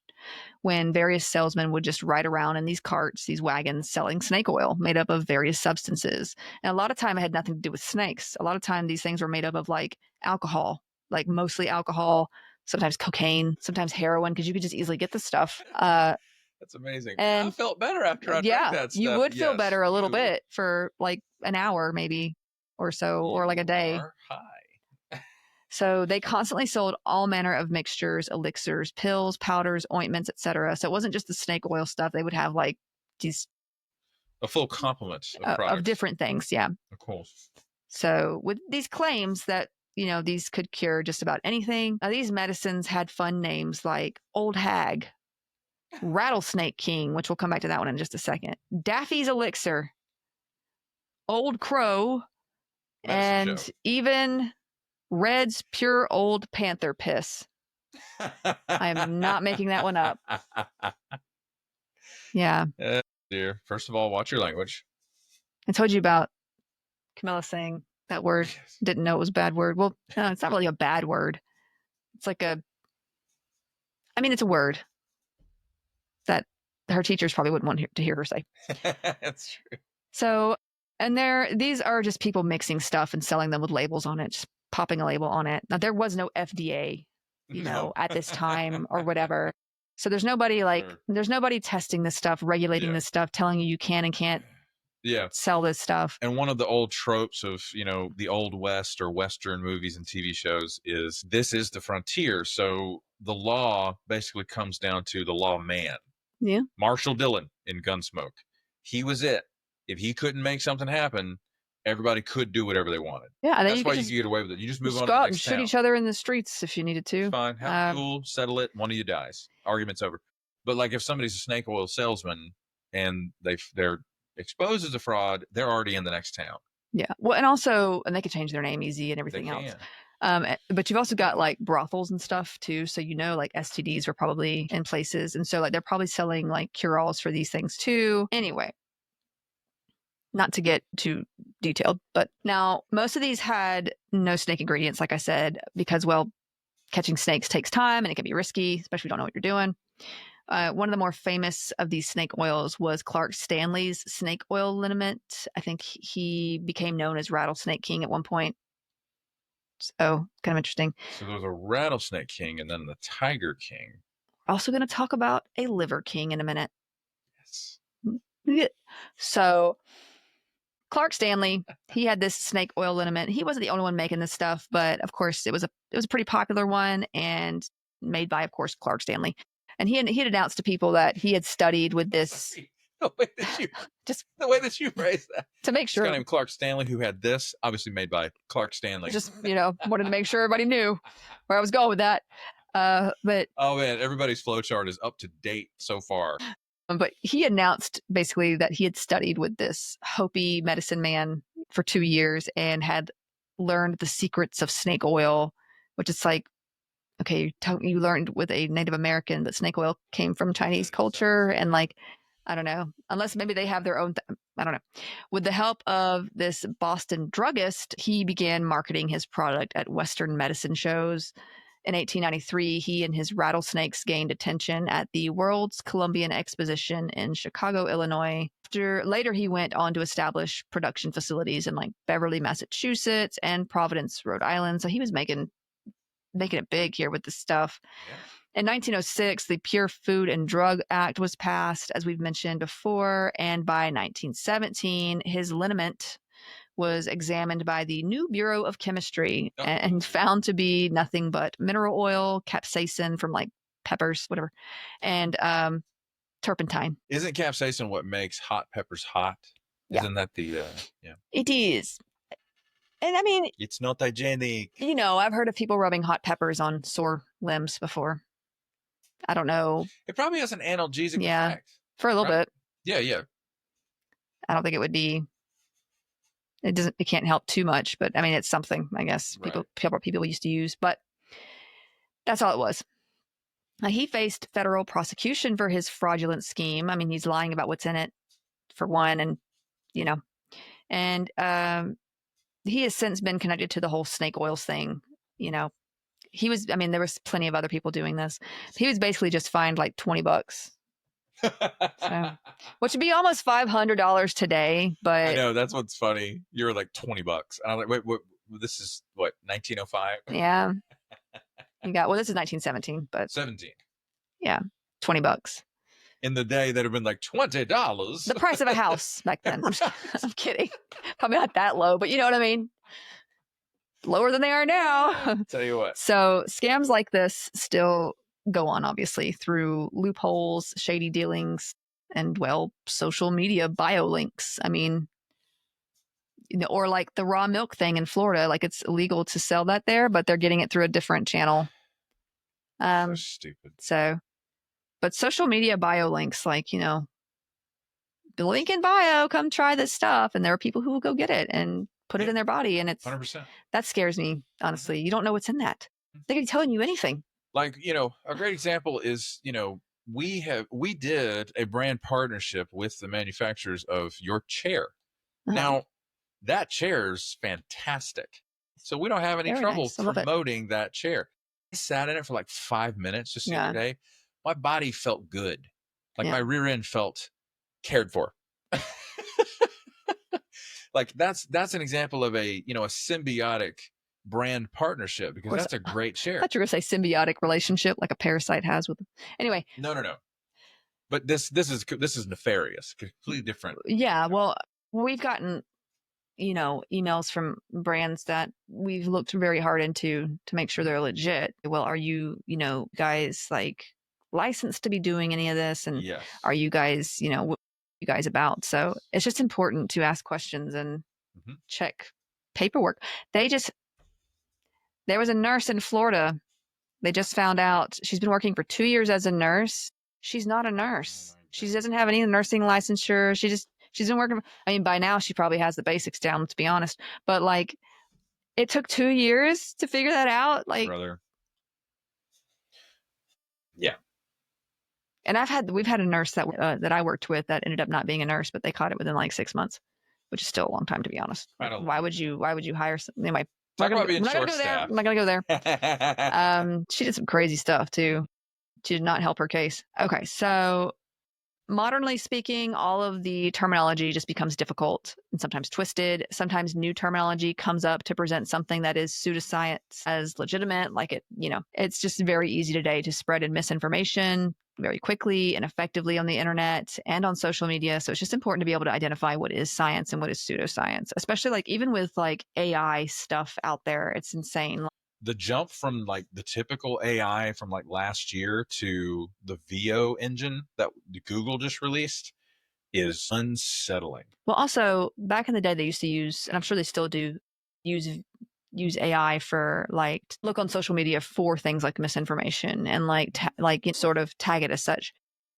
when various salesmen would just ride around in these carts, these wagons, selling snake oil made up of various substances. And a lot of time it had nothing to do with snakes. A lot of time these things were made up of like alcohol, like mostly alcohol, sometimes cocaine, sometimes heroin, because you could just easily get this stuff. That's amazing. And I felt better after I drank that stuff. You would feel better a little bit for like an hour maybe or so, or like a day. High. So they constantly sold all manner of mixtures, elixirs, pills, powders, ointments, etc. So it wasn't just the snake oil stuff. They would have like these a full complement of different things. Yeah. Of course. So with these claims that, you know, these could cure just about anything. Now, these medicines had fun names like Old Hag, Rattlesnake King, which we'll come back to that one in just a second, Daffy's Elixir, Old Crow, and even Red's Pure Old Panther Piss. I am not making that one up. Yeah. Dear. First of all, watch your language. I told you about Camilla saying that word. Didn't know it was a bad word. Well, no, it's not really a bad word. It's like it's a word that her teachers probably wouldn't want to hear her say. That's true. So, and these are just people mixing stuff and selling them with labels on it, just popping a label on it. Now, there was no FDA, at this time or whatever. So there's nobody there's nobody testing this stuff, regulating this stuff, telling you can and can't sell this stuff. And one of the old tropes of, the old West or Western movies and TV shows is this is the frontier. So the law basically comes down to the law man. Yeah. Marshall Dillon in Gunsmoke. He was it. If he couldn't make something happen, everybody could do whatever they wanted. Yeah. And that's why you can get away with it. You just move on to the next next and shoot each other in the streets if you needed to. It's fine. Have a duel, settle it. One of you dies. Argument's over. But like if somebody's a snake oil salesman and they're exposed as a fraud, they're already in the next town. Yeah. Well, and they could change their name easy and everything else. But you've also got like brothels and stuff too. So, like STDs were probably in places. And so like they're probably selling like cure-alls for these things too. Anyway, not to get too detailed, but now most of these had no snake ingredients, like I said, because, well, catching snakes takes time and it can be risky, especially if you don't know what you're doing. One of the more famous of these snake oils was Clark Stanley's snake oil liniment. I think he became known as Rattlesnake King at one point. So kind of interesting. So there was a rattlesnake king and then the tiger king. We're also going to talk about a liver king in a minute. Yes. So Clark Stanley, he had this snake oil liniment. He wasn't the only one making this stuff, but of course it was a pretty popular one and made by, of course, Clark Stanley. And he had announced to people that he had studied with this. The way that you phrase that. To make sure. This guy named Clark Stanley who had this, obviously made by Clark Stanley. Just, wanted to make sure everybody knew where I was going with that. But oh man, everybody's flowchart is up to date so far. But he announced basically that he had studied with this Hopi medicine man for 2 years and had learned the secrets of snake oil, which is like, okay, you learned with a Native American that snake oil came from Chinese culture. And like, I don't know, unless maybe they have their own, I don't know. With the help of this Boston druggist, he began marketing his product at Western medicine shows. In 1893, he and his rattlesnakes gained attention at the World's Columbian Exposition in Chicago, Illinois. Later, he went on to establish production facilities in like Beverly, Massachusetts, and Providence, Rhode Island. So he was making it big here with this stuff. Yeah. In 1906, the Pure Food and Drug Act was passed, as we've mentioned before. And by 1917, his liniment was examined by the new Bureau of Chemistry and found to be nothing but mineral oil, capsaicin from like peppers, whatever, and turpentine. Isn't capsaicin what makes hot peppers hot? Yeah. Isn't that the, yeah. It is. And I mean, it's not hygienic. I've heard of people rubbing hot peppers on sore limbs before. I don't know. It probably has an analgesic effect. For a little bit. Yeah. I don't think it would be. It can't help too much, but I mean, it's something, I guess, people used to use, but that's all it was. He faced federal prosecution for his fraudulent scheme. I mean, he's lying about what's in it, for one, and, he has since been connected to the whole snake oils thing. There was plenty of other people doing this. He was basically just fined like $20. So, which would be almost $500 today, but I know that's what's funny. You're like $20, and I'm like, wait, what? This is what 1905? Yeah, this is 1917, but 17. Yeah, $20. In the day that have been like $20. The price of a house back then. I'm kidding. Probably not that low, but you know what I mean. Lower than they are now. Tell you what. So scams like this still go on, obviously, through loopholes, shady dealings, and social media bio links. I mean, or like the raw milk thing in Florida, like it's illegal to sell that there, but they're getting it through a different channel. So stupid. But social media bio links, like, the link in bio, come try this stuff. And there are people who will go get it and put it in their body. And it's 100%. That scares me, honestly. You don't know what's in that. They can be telling you anything. Like, a great example is, we did a brand partnership with the manufacturers of your chair. Uh-huh. Now, that chair's fantastic. So we don't have any trouble promoting that chair. I sat in it for like 5 minutes just the other day. My body felt good. Like my rear end felt cared for. Like that's an example of a symbiotic brand partnership, because that's a great chair. I thought you were going to say symbiotic relationship, like a parasite has with them. Anyway. No. But this is nefarious, completely different. Yeah. Well, we've gotten, emails from brands that we've looked very hard into to make sure they're legit. Well, are you, guys like licensed to be doing any of this? And are you guys, what are you guys about? So it's just important to ask questions and check paperwork. There was a nurse in Florida. They just found out she's been working for 2 years as a nurse. She's not a nurse. She doesn't have any nursing licensure. She's been working. I mean, by now she probably has the basics down, to be honest. But like, it took 2 years to figure that out. Like, brother. Yeah. And we've had a nurse that I worked with that ended up not being a nurse, but they caught it within like 6 months, which is still a long time, to be honest. Why would you hire anyway? I'm not going to go there. She did some crazy stuff too. She did not help her case. Okay, so modernly speaking, all of the terminology just becomes difficult and sometimes twisted. Sometimes new terminology comes up to present something that is pseudoscience as legitimate. Like it, it's just very easy today to spread misinformation very quickly and effectively on the internet and on social media. So it's just important to be able to identify what is science and what is pseudoscience, especially like even with like AI stuff out there. It's insane. The jump from like the typical AI from like last year to the VO engine that Google just released is unsettling. Well, also back in the day, they used to use, and I'm sure they still do, use AI for like look on social media for things like misinformation and like sort of tag it as such.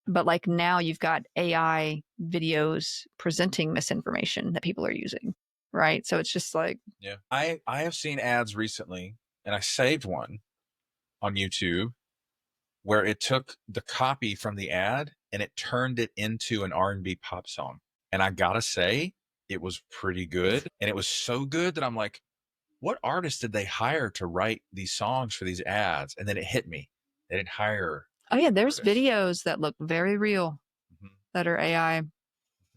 But like now you've got AI videos presenting misinformation that people are using, right? So it's just like, yeah, I have seen ads recently, and I saved one on YouTube where it took the copy from the ad and it turned it into an R&B pop song. And I gotta say, it was pretty good. And it was so good that I'm like, what artist did they hire to write these songs for these ads? And then it hit me. They didn't hire. Oh yeah, there's videos that look very real that are AI.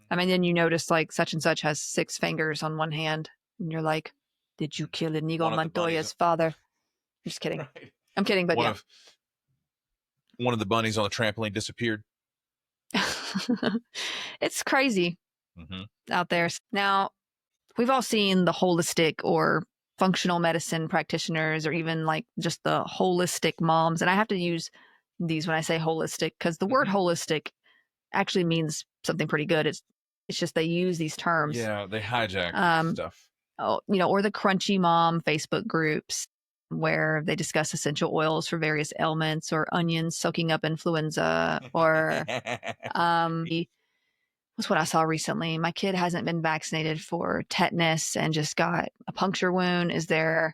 I mean, then you notice like such and such has 6 fingers on one hand. And you're like, did you kill Inigo Montoya's father? I'm just kidding. Right. I'm kidding, but one of the bunnies on the trampoline disappeared. It's crazy out there. Now, we've all seen the holistic or functional medicine practitioners, or even like just the holistic moms. And I have to use these when I say holistic because the word holistic actually means something pretty good. It's just they use these terms. Yeah, they hijack stuff. Oh, or the Crunchy Mom Facebook groups where they discuss essential oils for various ailments, or onions soaking up influenza, or what's what I saw recently. My kid hasn't been vaccinated for tetanus and just got a puncture wound. Is there,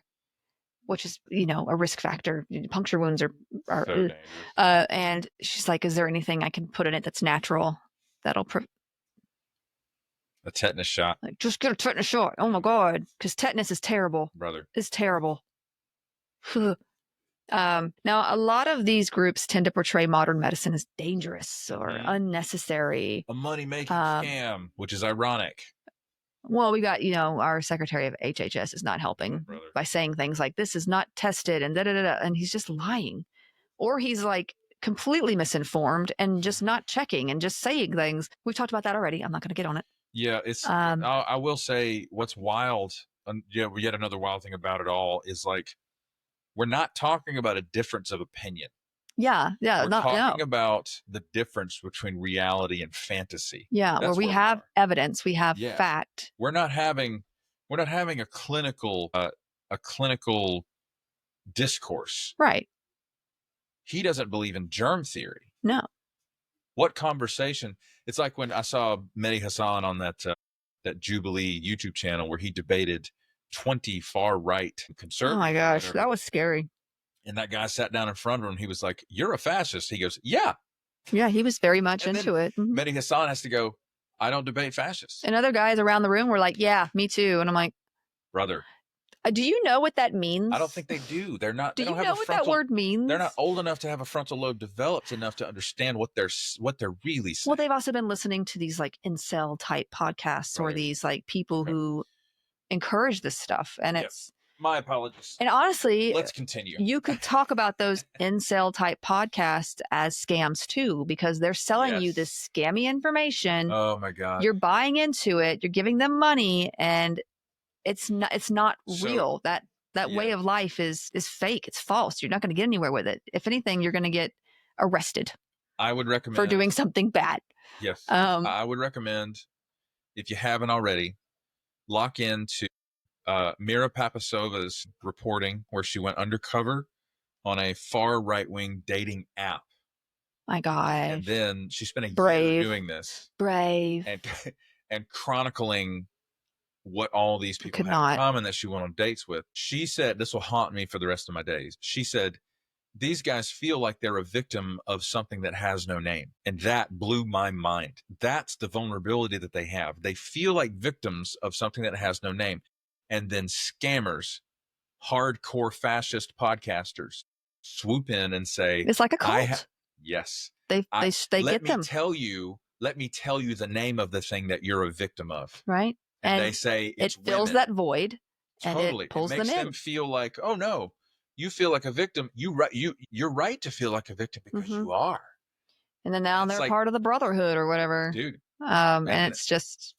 which is, a risk factor. Puncture wounds are so dangerous. And she's like, is there anything I can put in it that's natural that'll a tetanus shot? Like, just get a tetanus shot. Oh my God. Because tetanus is terrible. Brother. It's terrible. Now, a lot of these groups tend to portray modern medicine as dangerous or unnecessary. A money-making scam, which is ironic. Well, we got, our Secretary of HHS is not helping by saying things like, this is not tested and da-da-da-da, and he's just lying. Or he's like completely misinformed and just not checking and just saying things. We've talked about that already. I'm not going to get on it. Yeah, it's. I will say what's wild. Yet another wild thing about it all is like, we're not talking about a difference of opinion. Yeah. We're talking about the difference between reality and fantasy. Yeah, where we have evidence, we have fact. We're not having a clinical discourse. Right. He doesn't believe in germ theory. No. What conversation? It's like when I saw Mehdi Hassan on that Jubilee YouTube channel where he debated 20 far-right conservatives. Oh my gosh, that was scary. And that guy sat down in front of him. He was like, "You're a fascist." He goes, "Yeah." Yeah, he was very much into it. Mehdi Hassan has to go, "I don't debate fascists." And other guys around the room were like, "Yeah, me too." And I'm like, brother, do you know what that means? I don't think they do. They're not. Do you know what that word means? They're not old enough to have a frontal lobe developed enough to understand what they're really saying. Well, they've also been listening to these like incel type podcasts or these like people who encourage this stuff, and it's my apologies. And honestly, let's continue. You could talk about those incel type podcasts as scams too, because they're selling you this scammy information. Oh my God! You're buying into it. You're giving them money, and it's not real. That way of life is fake. It's false. You're not going to get anywhere with it. If anything, you're going to get arrested. I would recommend for doing something bad. Yes, I would recommend, if you haven't already, lock into Mira Papasova's reporting where she went undercover on a far right-wing dating app. My God. And then she spent a year doing this. Brave. And chronicling what all these people have in common that she went on dates with. She said, this will haunt me for the rest of my days. She said, these guys feel like they're a victim of something that has no name. And that blew my mind. That's the vulnerability that they have. They feel like victims of something that has no name. And then scammers, hardcore fascist podcasters swoop in and say, it's like a cult. Yes. They get them. Let me tell you let me tell you the name of the thing that you're a victim of. Right. And they say it fills women. that void. Totally. And it pulls makes them in. them feel like, oh no, you feel like a victim. You're right to feel like a victim because you are. And then now they're like, part of the brotherhood or whatever. Dude. And it's just.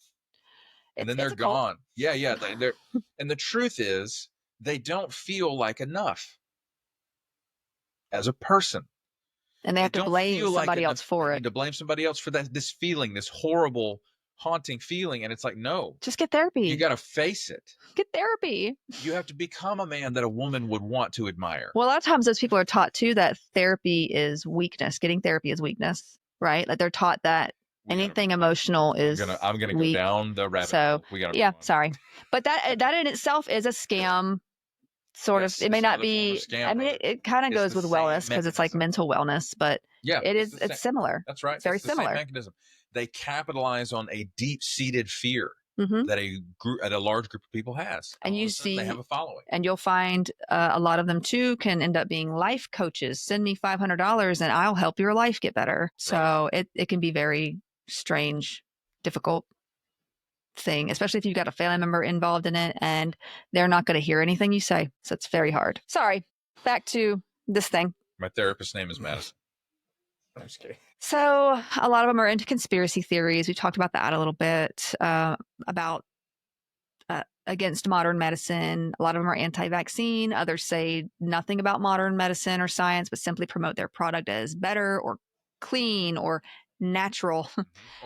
And then they're gone. Yeah. They're, and the truth is, they don't feel like enough as a person. And they have to blame somebody else for it. To blame somebody else for this feeling, this horrible, haunting feeling. And it's like, no. Just get therapy. You got to face it. Get therapy. You have to become a man that a woman would want to admire. Well, a lot of times those people are taught, too, that therapy is weakness. Getting therapy is weakness, right? Like they're taught that anything emotional is I'm going to go down the rabbit hole. Sorry. But that in itself is a scam. Sort of, it may not be. I mean, it kind of goes with wellness because it's like mental wellness, but it's similar. That's right. It's very similar. Same mechanism. They capitalize on a deep-seated fear that a large group of people has. And you see, they have a following. And you'll find a lot of them too can end up being life coaches. Send me $500 and I'll help your life get better. So it can be very strange, difficult thing, especially if you've got a family member involved in it and they're not going to hear anything you say. So it's very hard. Sorry. Back to this thing. My therapist's name is Madison. I'm just kidding. So a lot of them are into conspiracy theories. We talked about that a little bit, about against modern medicine. A lot of them are anti-vaccine. Others say nothing about modern medicine or science, but simply promote their product as better or clean or natural.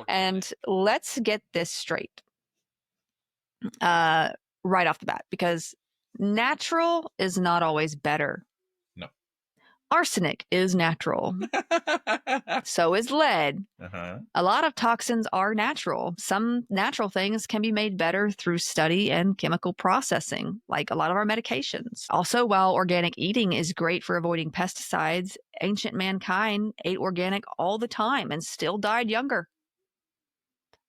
And let's get this straight. Right off the bat, because natural is not always better. No. Arsenic is natural. So is lead. A lot of toxins are natural. Some natural things can be made better through study and chemical processing, like a lot of our medications. Also, while organic eating is great for avoiding pesticides, ancient mankind ate organic all the time and still died younger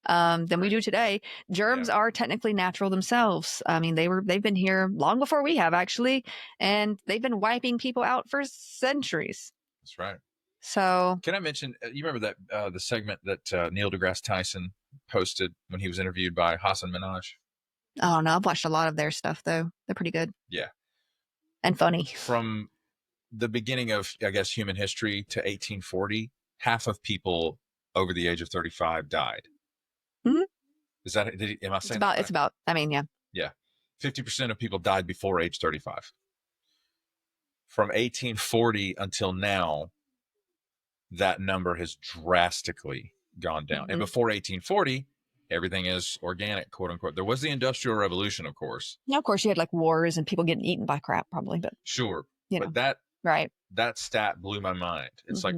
than we do today. Germs are technically natural themselves. I mean, they've been here long before we have, actually, and they've been wiping people out for centuries. That's right. So, can I mention? You remember that the segment that Neil deGrasse Tyson posted when he was interviewed by Hassan Minhaj? Oh no, I've watched a lot of their stuff though. They're pretty good. Yeah, and funny. From the beginning of, I guess, human history to 1840, half of people over the age of 35 died. Is that, am I saying it's about, I mean, yeah. 50% of people died before age 35. From 1840 until now, that number has drastically gone down. And before 1840, everything is organic, quote unquote. There was the Industrial Revolution, of course. Yeah, of course, you had like wars and people getting eaten by crap, probably. But sure, but that stat blew my mind. It's like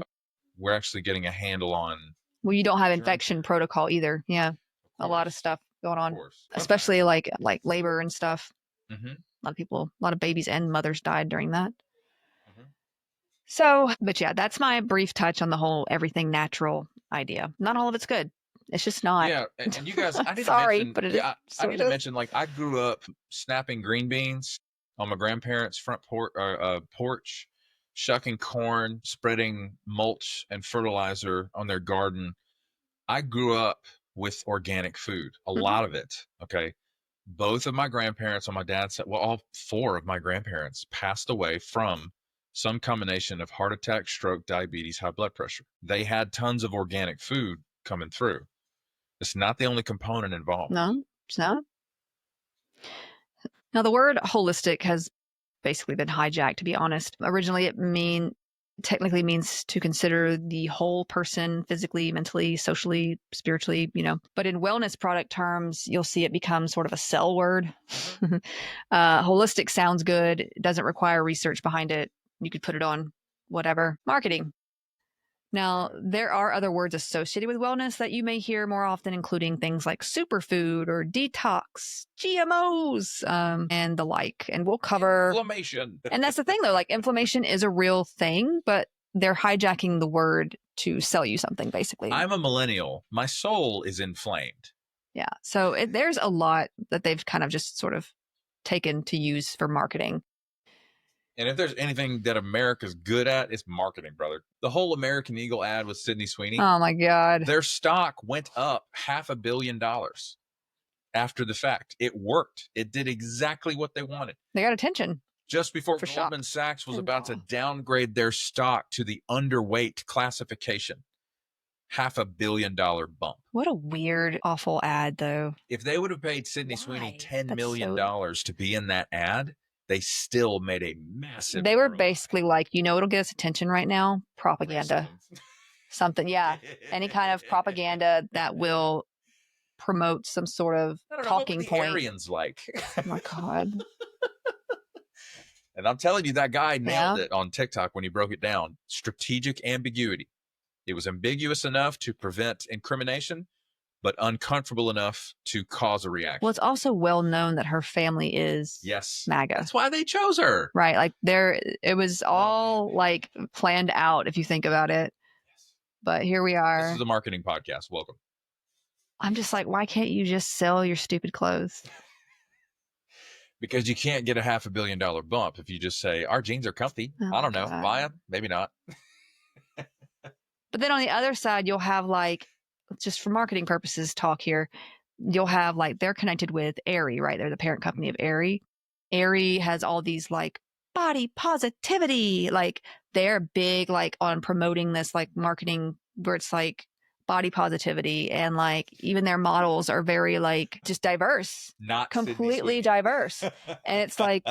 we're actually getting a handle on. Well, you don't have infection protocol either. Yeah, a lot of stuff going on, especially like labor and stuff. A lot of people, a lot of babies and mothers died during that. So, but yeah, that's my brief touch on the whole everything natural idea. Not all of it's good. It's just not. Yeah, and you guys, I didn't sorry, mention, but it I didn't mention, like, I grew up snapping green beans on my grandparents' front porch, shucking corn, spreading mulch and fertilizer on their garden. I grew up with organic food, a lot of it. Okay, both of my grandparents on my dad's side, well, all four of my grandparents passed away from some combination of heart attack, stroke, diabetes, high blood pressure. They had tons of organic food coming through. It's not the only component involved. No, it's not. Now, the word holistic has basically been hijacked, to be honest. Originally, it technically means to consider the whole person physically, mentally, socially, spiritually, But in wellness product terms, you'll see it become sort of a sell word. Holistic sounds good. It doesn't require research behind it. You could put it on whatever. Marketing. Now, there are other words associated with wellness that you may hear more often, including things like superfood or detox, GMOs, and the like. And we'll cover inflammation. And that's the thing, though. Like, inflammation is a real thing, but they're hijacking the word to sell you something, basically. I'm a millennial. My soul is inflamed. Yeah. So there's a lot that they've kind of just sort of taken to use for marketing. And if there's anything that America's good at, it's marketing, brother. The whole American Eagle ad with Sydney Sweeney. Oh my God. Their stock went up $500 million after the fact. It worked. It did exactly what they wanted. They got attention. Just before For Goldman Sachs was Oh, about to God. downgrade their stock to the underweight classification. $500 million bump. What a weird, awful ad, though. If they would have paid Sydney Sweeney Why? $10 That's million to be in that ad, they still made a massive. They were ROI. basically like, you know, it'll get us attention right now? Propaganda. Something, yeah. Any kind of propaganda that will promote some sort of I don't know, talking what the point. Aryans like. Oh my God. And I'm telling you, that guy nailed Yeah. it on TikTok when he broke it down. Strategic ambiguity. It was ambiguous enough to prevent incrimination, but uncomfortable enough to cause a reaction. Well, it's also well known that her family is Yes. MAGA. That's why they chose her. Right. Like it was all like planned out if you think about it. But here we This are. is a marketing podcast. Welcome. I'm just like, why can't you just sell your stupid clothes? Because you can't get a $500 million bump if you just say, our jeans are comfy. Oh I don't know. God. Buy them? Maybe not. But then on the other side, you'll have like, just for marketing purposes talk here, you'll have like, they're connected with Aerie, right? They're the parent company of Aerie. Aerie has all these like body positivity. Like they're big like on promoting this like marketing where it's like body positivity. And like even their models are very like just diverse, Not Sydney completely Sweeney. diverse. And it's like,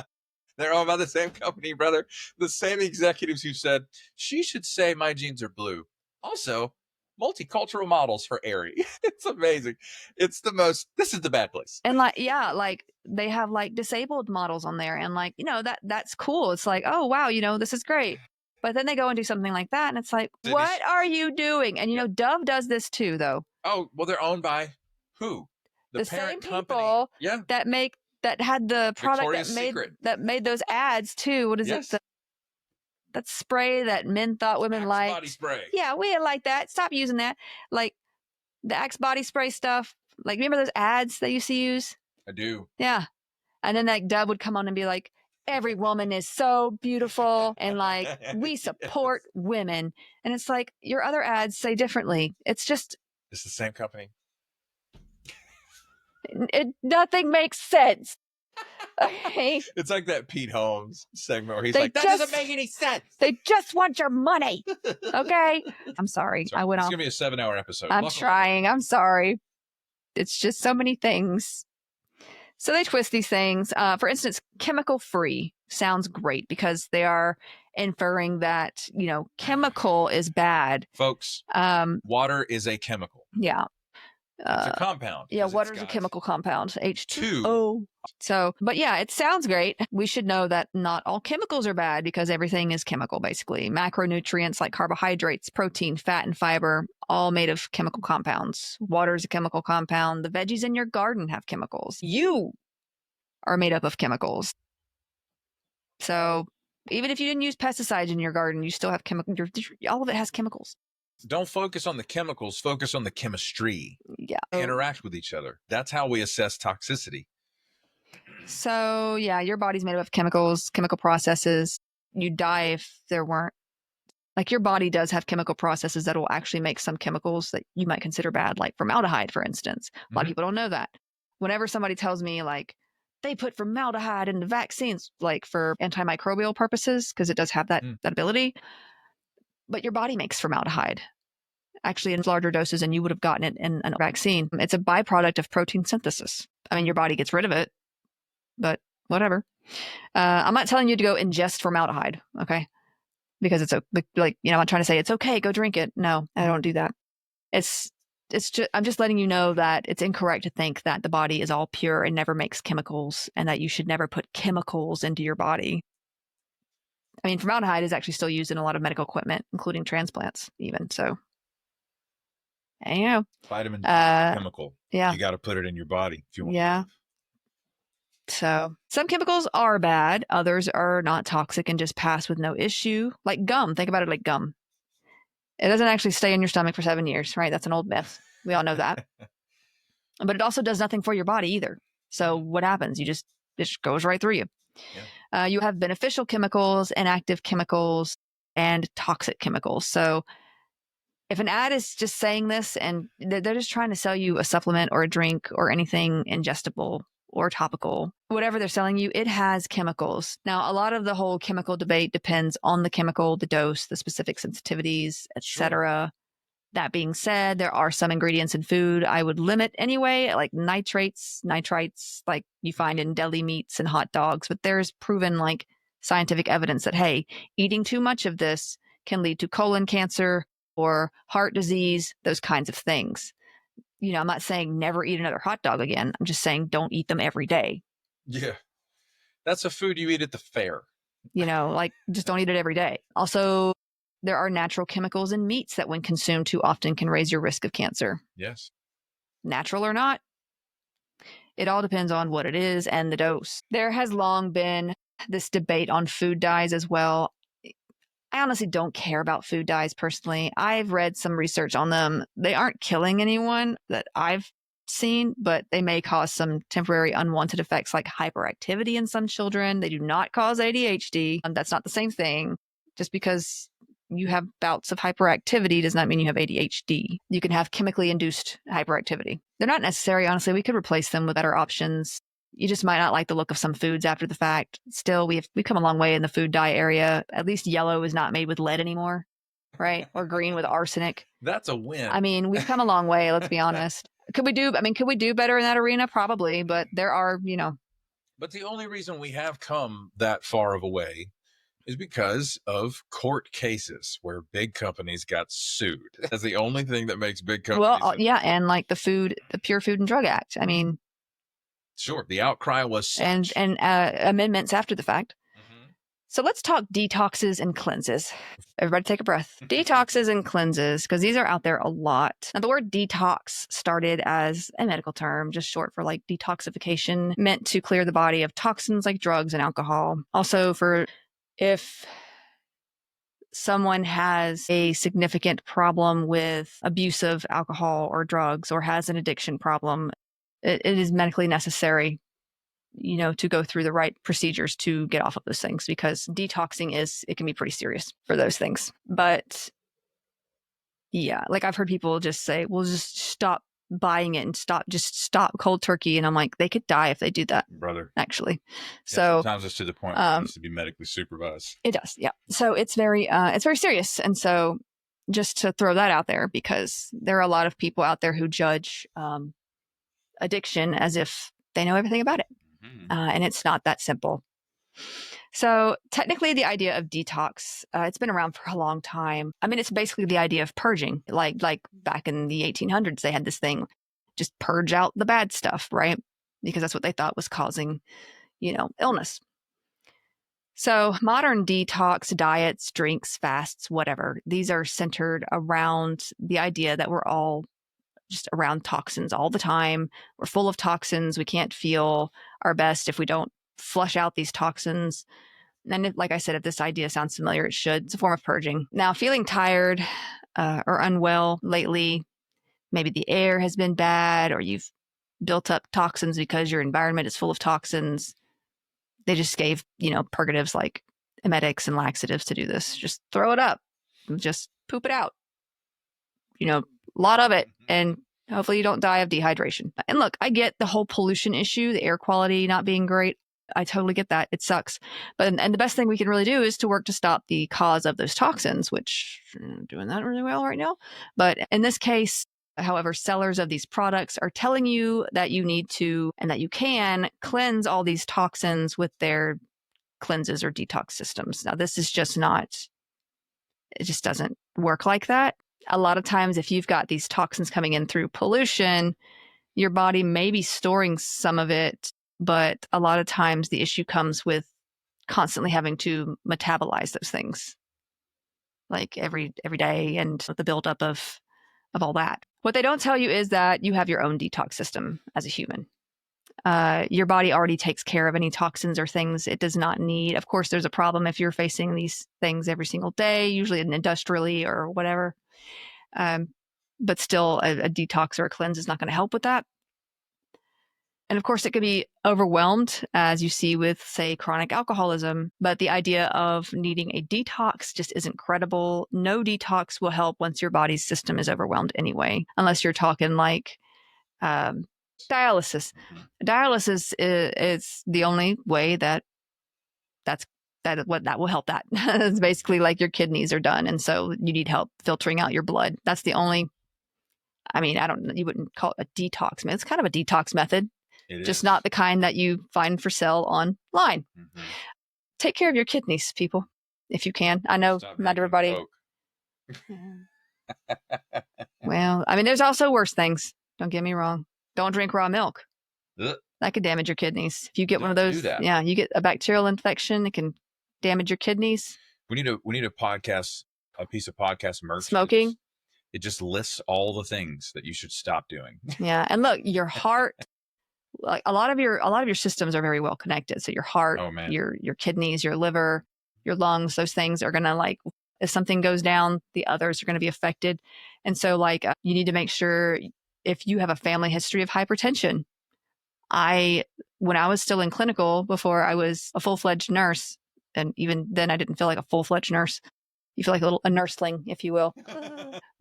They're all by the same company, brother. The same executives who said, she should say my jeans are blue. Also, multicultural models for Aerie. It's amazing. It's the most, this is the bad place. and like, yeah, like they have like disabled models on there and like, you know, that's cool. It's like, oh, wow, you know, this is great. But then they go and do something like that. And it's like, Sydney- what are you doing? And, you know, Dove does this too, though. Oh, well, they're owned by who? The parent same company. people Yeah. that had the product Victoria's Secret. that made those ads too. What is Yes. it? That spray that men thought women Axe liked. body spray. Yeah, we didn't like that. Stop using that. Like the Axe body spray stuff. Like, remember those ads they used to use? I do. Yeah. And then like Dove would come on and be like, every woman is so beautiful and like we support women. And it's like your other ads say differently. It's just It's the same company. nothing makes sense. Okay? It's like that Pete Holmes segment where he's They like, that just- doesn't make any sense. They just want your money. Okay. I'm sorry. I went It's off. going to be a 7-hour episode. I'm Welcome. trying. I'm sorry. It's just so many things. So they twist these things. For instance, chemical free sounds great because they are inferring that, you know, chemical is bad. Folks, water is a chemical. Yeah. It's a compound. Yeah, 'cause water it's is a got chemical compound, two. H2O. So, but yeah, it sounds great. We should know that not all chemicals are bad because everything is chemical, basically. Macronutrients like carbohydrates, protein, fat, and fiber, all made of chemical compounds. Water is a chemical compound. The veggies in your garden have chemicals. You are made up of chemicals. So even if you didn't use pesticides in your garden, you still have chemicals. All of it has chemicals. Don't focus on the chemicals, focus on the chemistry. Yeah. They interact with each other. That's how we assess toxicity. So yeah, your body's made up of chemicals, chemical processes. You'd die if there weren't. Like your body does have chemical processes that will actually make some chemicals that you might consider bad, like formaldehyde, for instance. A lot of people don't know that. Whenever somebody tells me like they put formaldehyde in the vaccines, like for antimicrobial purposes, because it does have that ability. But your body makes formaldehyde, actually in larger doses than you would have gotten it in a vaccine. It's a byproduct of protein synthesis. I mean, your body gets rid of it, but whatever. I'm not telling you to go ingest formaldehyde, okay? Because it's like, you know, I'm trying to say it's okay, go drink it. No, I don't do that. It's just, I'm just letting you know that it's incorrect to think that the body is all pure and never makes chemicals and that you should never put chemicals into your body. I mean, formaldehyde is actually still used in a lot of medical equipment, including transplants even. So, you know. Vitamin D chemical. Yeah. You got to put it in your body if you want Yeah. to live. So some chemicals are bad. Others are not toxic and just pass with no issue. Like gum. Think about it like gum. It doesn't actually stay in your stomach for 7 years, right? That's an old myth. We all know that. But it also does nothing for your body either. So what happens? It just goes right through you. Yeah. You have beneficial chemicals, inactive chemicals, and toxic chemicals. So if an ad is just saying this and they're just trying to sell you a supplement or a drink or anything ingestible or topical, whatever they're selling you, it has chemicals. Now, a lot of the whole chemical debate depends on the chemical, the dose, the specific sensitivities, etc. That being said, there are some ingredients in food I would limit anyway, like nitrates, nitrites, like you find in deli meats and hot dogs. But there's proven like scientific evidence that, hey, eating too much of this can lead to colon cancer or heart disease, those kinds of things. You know, I'm not saying never eat another hot dog again. I'm just saying don't eat them every day. Yeah. That's a food you eat at the fair. You know, like just don't eat it every day. Also, there are natural chemicals in meats that when consumed too often can raise your risk of cancer. Yes. Natural or not, it all depends on what it is and the dose. There has long been this debate on food dyes as well. I honestly don't care about food dyes personally. I've read some research on them. They aren't killing anyone that I've seen, but they may cause some temporary unwanted effects like hyperactivity in some children. They do not cause ADHD. That's not the same thing. Just because you have bouts of hyperactivity does not mean you have ADHD. You can have chemically induced hyperactivity. They're not necessary, honestly. We could replace them with better options. You just might not like the look of some foods after the fact. Still, we've come a long way in the food dye area. At least yellow is not made with lead anymore, right? Or green with arsenic. That's a win. I mean, we've come a long way, let's be honest. Could we do better in that arena? Probably, but there are, you know. But the only reason we have come that far of a way is because of court cases where big companies got sued. That's the only thing that makes big companies. Well, yeah, and like the Pure Food and Drug Act. I mean, sure, the outcry was such. and amendments after the fact. So let's talk detoxes and cleanses. Everybody take a breath. Detoxes and cleanses, because these are out there a lot. Now, the word detox started as a medical term, just short for like detoxification, meant to clear the body of toxins like drugs and alcohol. Also for if someone has a significant problem with abuse of alcohol or drugs or has an addiction problem, it is medically necessary, you know, to go through the right procedures to get off of those things, because detoxing it can be pretty serious for those things. But yeah, like I've heard people just say, well, just stop buying it and stop cold turkey. And I'm like, they could die if they do that, brother, actually. Yeah, so sometimes it's to the point where it needs to be medically supervised. It does. Yeah. So it's very serious. And so just to throw that out there, because there are a lot of people out there who judge addiction as if they know everything about it. And it's not that simple. So technically the idea of detox, it's been around for a long time. I mean, it's basically the idea of purging, like back in the 1800s, they had this thing, just purge out the bad stuff, right? Because that's what they thought was causing, you know, illness. So modern detox diets, drinks, fasts, whatever, these are centered around the idea that we're all just around toxins all the time. We're full of toxins. We can't feel our best if we don't flush out these toxins. And if, like I said, if this idea sounds familiar, it should. It's a form of purging. Now, feeling tired or unwell lately, maybe the air has been bad or you've built up toxins because your environment is full of toxins. They just gave, you know, purgatives like emetics and laxatives to do this. Just throw it up. Just poop it out. You know, a lot of it. And hopefully you don't die of dehydration. And look, I get the whole pollution issue, the air quality not being great. I totally get that. It sucks. But and the best thing we can really do is to work to stop the cause of those toxins, which I'm doing that really well right now. But in this case, however, sellers of these products are telling you that you need to and that you can cleanse all these toxins with their cleanses or detox systems. Now, this is just not, it just doesn't work like that. A lot of times, if you've got these toxins coming in through pollution, your body may be storing some of it, but a lot of times the issue comes with constantly having to metabolize those things, like every day, and the buildup of all that. What they don't tell you is that you have your own detox system as a human. Your body already takes care of any toxins or things it does not need. Of course, there's a problem if you're facing these things every single day, usually industrially or whatever. But still, a detox or a cleanse is not going to help with that. And of course, it could be overwhelmed, as you see with, say, chronic alcoholism. But the idea of needing a detox just isn't credible. No detox will help once your body's system is overwhelmed anyway, unless you're talking like dialysis. Dialysis is the only way that will help that. It's basically like your kidneys are done, and so you need help filtering out your blood. That's the only. I mean, you wouldn't call it a detox. It's kind of a detox method. Just not the kind that you find for sale online. Take care of your kidneys, people, if you can. I know not everybody. Well, I mean, there's also worse things. Don't get me wrong. Don't drink raw milk. That could damage your kidneys. If you get one of those, you get a bacterial infection, it can damage your kidneys. We need a podcast, a piece of podcast merch. Smoking. It just lists all the things that you should stop doing. Yeah, and look, your heart. Like a lot of your systems are very well connected. So your heart, your kidneys, your liver, your lungs, those things are going to if something goes down, the others are going to be affected. And so you need to make sure if you have a family history of hypertension. When I was still in clinical, before I was a full-fledged nurse, and even then I didn't feel like a full-fledged nurse. You feel like a nursling, if you will.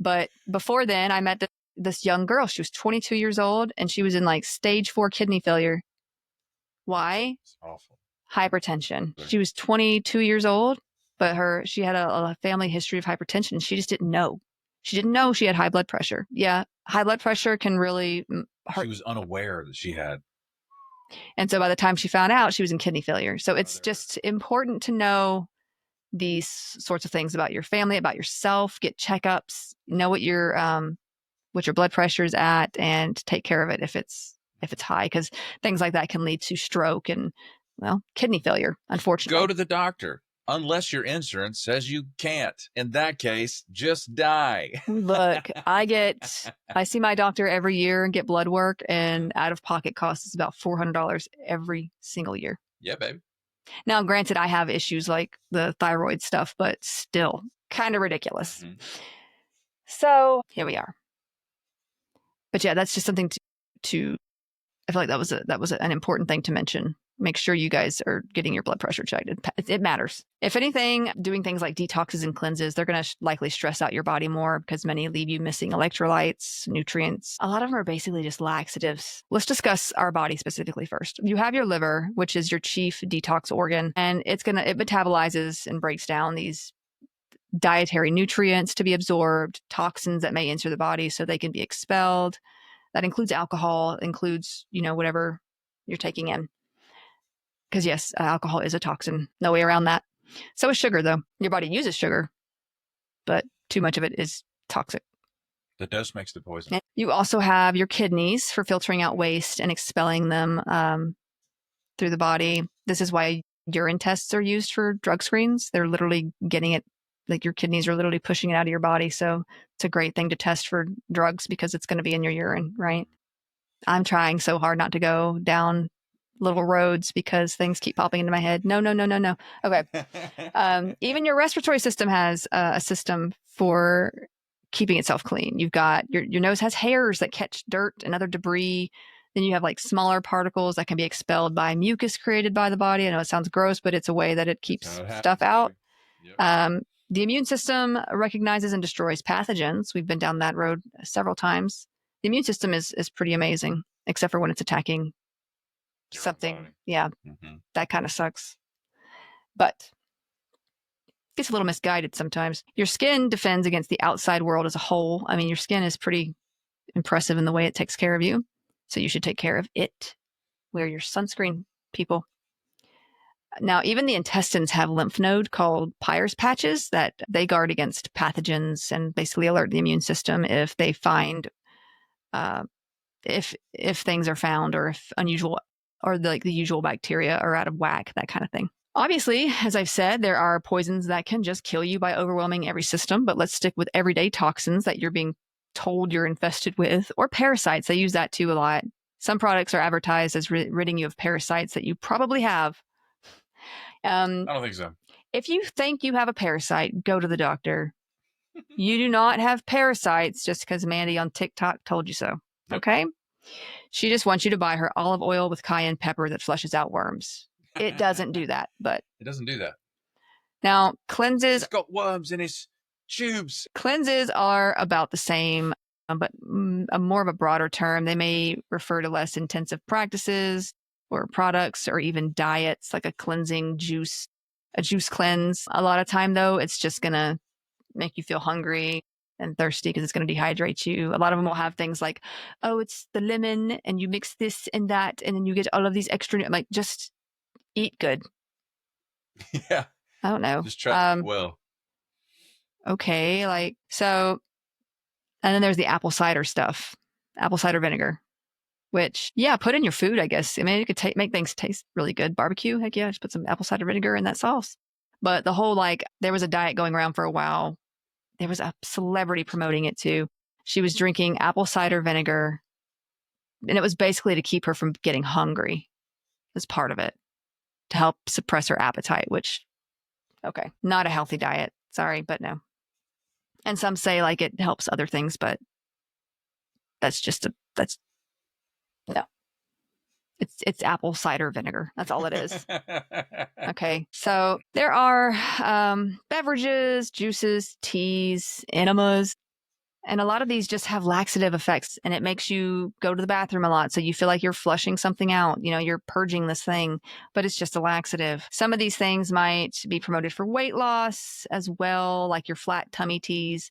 But before then I met this young girl. She was 22 years old and she was in stage 4 kidney failure. Why? It's awful. Hypertension. She was 22 years old, but she had a family history of hypertension. She just didn't know. She didn't know she had high blood pressure. Yeah. High blood pressure can really hurt. She was unaware that she had. And so by the time she found out, she was in kidney failure. So it's just important to know these sorts of things about your family, about yourself, get checkups, know what your blood pressure is at, and take care of it if it's high, because things like that can lead to stroke and kidney failure, unfortunately. Go to the doctor unless your insurance says you can't. In that case, just die. Look, I see my doctor every year and get blood work, and out of pocket cost is about $400 every single year. Yeah, baby. Now, granted, I have issues like the thyroid stuff, but still kind of ridiculous. So here we are. But yeah, that's just something to I feel like that was an important thing to mention. Make sure you guys are getting your blood pressure checked. It matters. If anything, doing things like detoxes and cleanses, they're going to likely stress out your body more because many leave you missing electrolytes, nutrients. A lot of them are basically just laxatives. Let's discuss our body specifically first. You have your liver, which is your chief detox organ, and it metabolizes and breaks down these dietary nutrients to be absorbed, toxins that may enter the body so they can be expelled. That includes alcohol, includes, whatever you're taking in. Because yes, alcohol is a toxin. No way around that. So is sugar, though. Your body uses sugar, but too much of it is toxic. The dose makes the poison. And you also have your kidneys for filtering out waste and expelling them through the body. This is why urine tests are used for drug screens. They're literally getting it, your kidneys are literally pushing it out of your body. So it's a great thing to test for drugs because it's going to be in your urine, right? I'm trying so hard not to go down little roads because things keep popping into my head. No. Okay. Even your respiratory system has a system for keeping itself clean. You've got your nose has hairs that catch dirt and other debris. Then you have smaller particles that can be expelled by mucus created by the body. I know it sounds gross, but it's a way that it keeps stuff out. Yep. The immune system recognizes and destroys pathogens. We've been down that road several times. The immune system is pretty amazing, except for when it's attacking something. Yeah, that kind of sucks. But gets a little misguided sometimes. Your skin defends against the outside world as a whole. I mean, your skin is pretty impressive in the way it takes care of you. So you should take care of it. Wear your sunscreen, people. Now, even the intestines have lymph node called Peyer's patches that they guard against pathogens and basically alert the immune system if they find, if things are found or if unusual or the usual bacteria are out of whack, that kind of thing. Obviously, as I've said, there are poisons that can just kill you by overwhelming every system, but let's stick with everyday toxins that you're being told you're infested with, or parasites. They use that too a lot. Some products are advertised as ridding you of parasites that you probably have. I don't think so. If you think you have a parasite, go to the doctor. You do not have parasites just because Mandy on TikTok told you so. Yep. Okay? She just wants you to buy her olive oil with cayenne pepper that flushes out worms. It doesn't do that, but it doesn't do that. Now, cleanses. It's got worms in his tubes. Cleanses are about the same, but more of a broader term. They may refer to less intensive practices or products or even diets, like a cleansing juice, a juice cleanse. A lot of time, though, it's just going to make you feel hungry and thirsty because it's going to dehydrate you. A lot of them will have things like, oh, it's the lemon and you mix this and that and then you get all of these extra, like, just eat good. Yeah. I don't know. Just try well. Okay, like, so, and then there's the apple cider stuff, apple cider vinegar, which, yeah, put in your food, I guess. I mean, it could make things taste really good. Barbecue, heck yeah, just put some apple cider vinegar in that sauce. But the whole, like, there was a diet going around for a while. There was a celebrity promoting it too. She was drinking apple cider vinegar, and it was basically to keep her from getting hungry as part of it, to help suppress her appetite, which, okay, not a healthy diet. Sorry, but no. And some say like it helps other things, but no. It's apple cider vinegar. That's all it is. Okay. So there are beverages, juices, teas, enemas, and a lot of these just have laxative effects, and it makes you go to the bathroom a lot. So you feel like you're flushing something out, you're purging this thing, but it's just a laxative. Some of these things might be promoted for weight loss as well, like your flat tummy teas.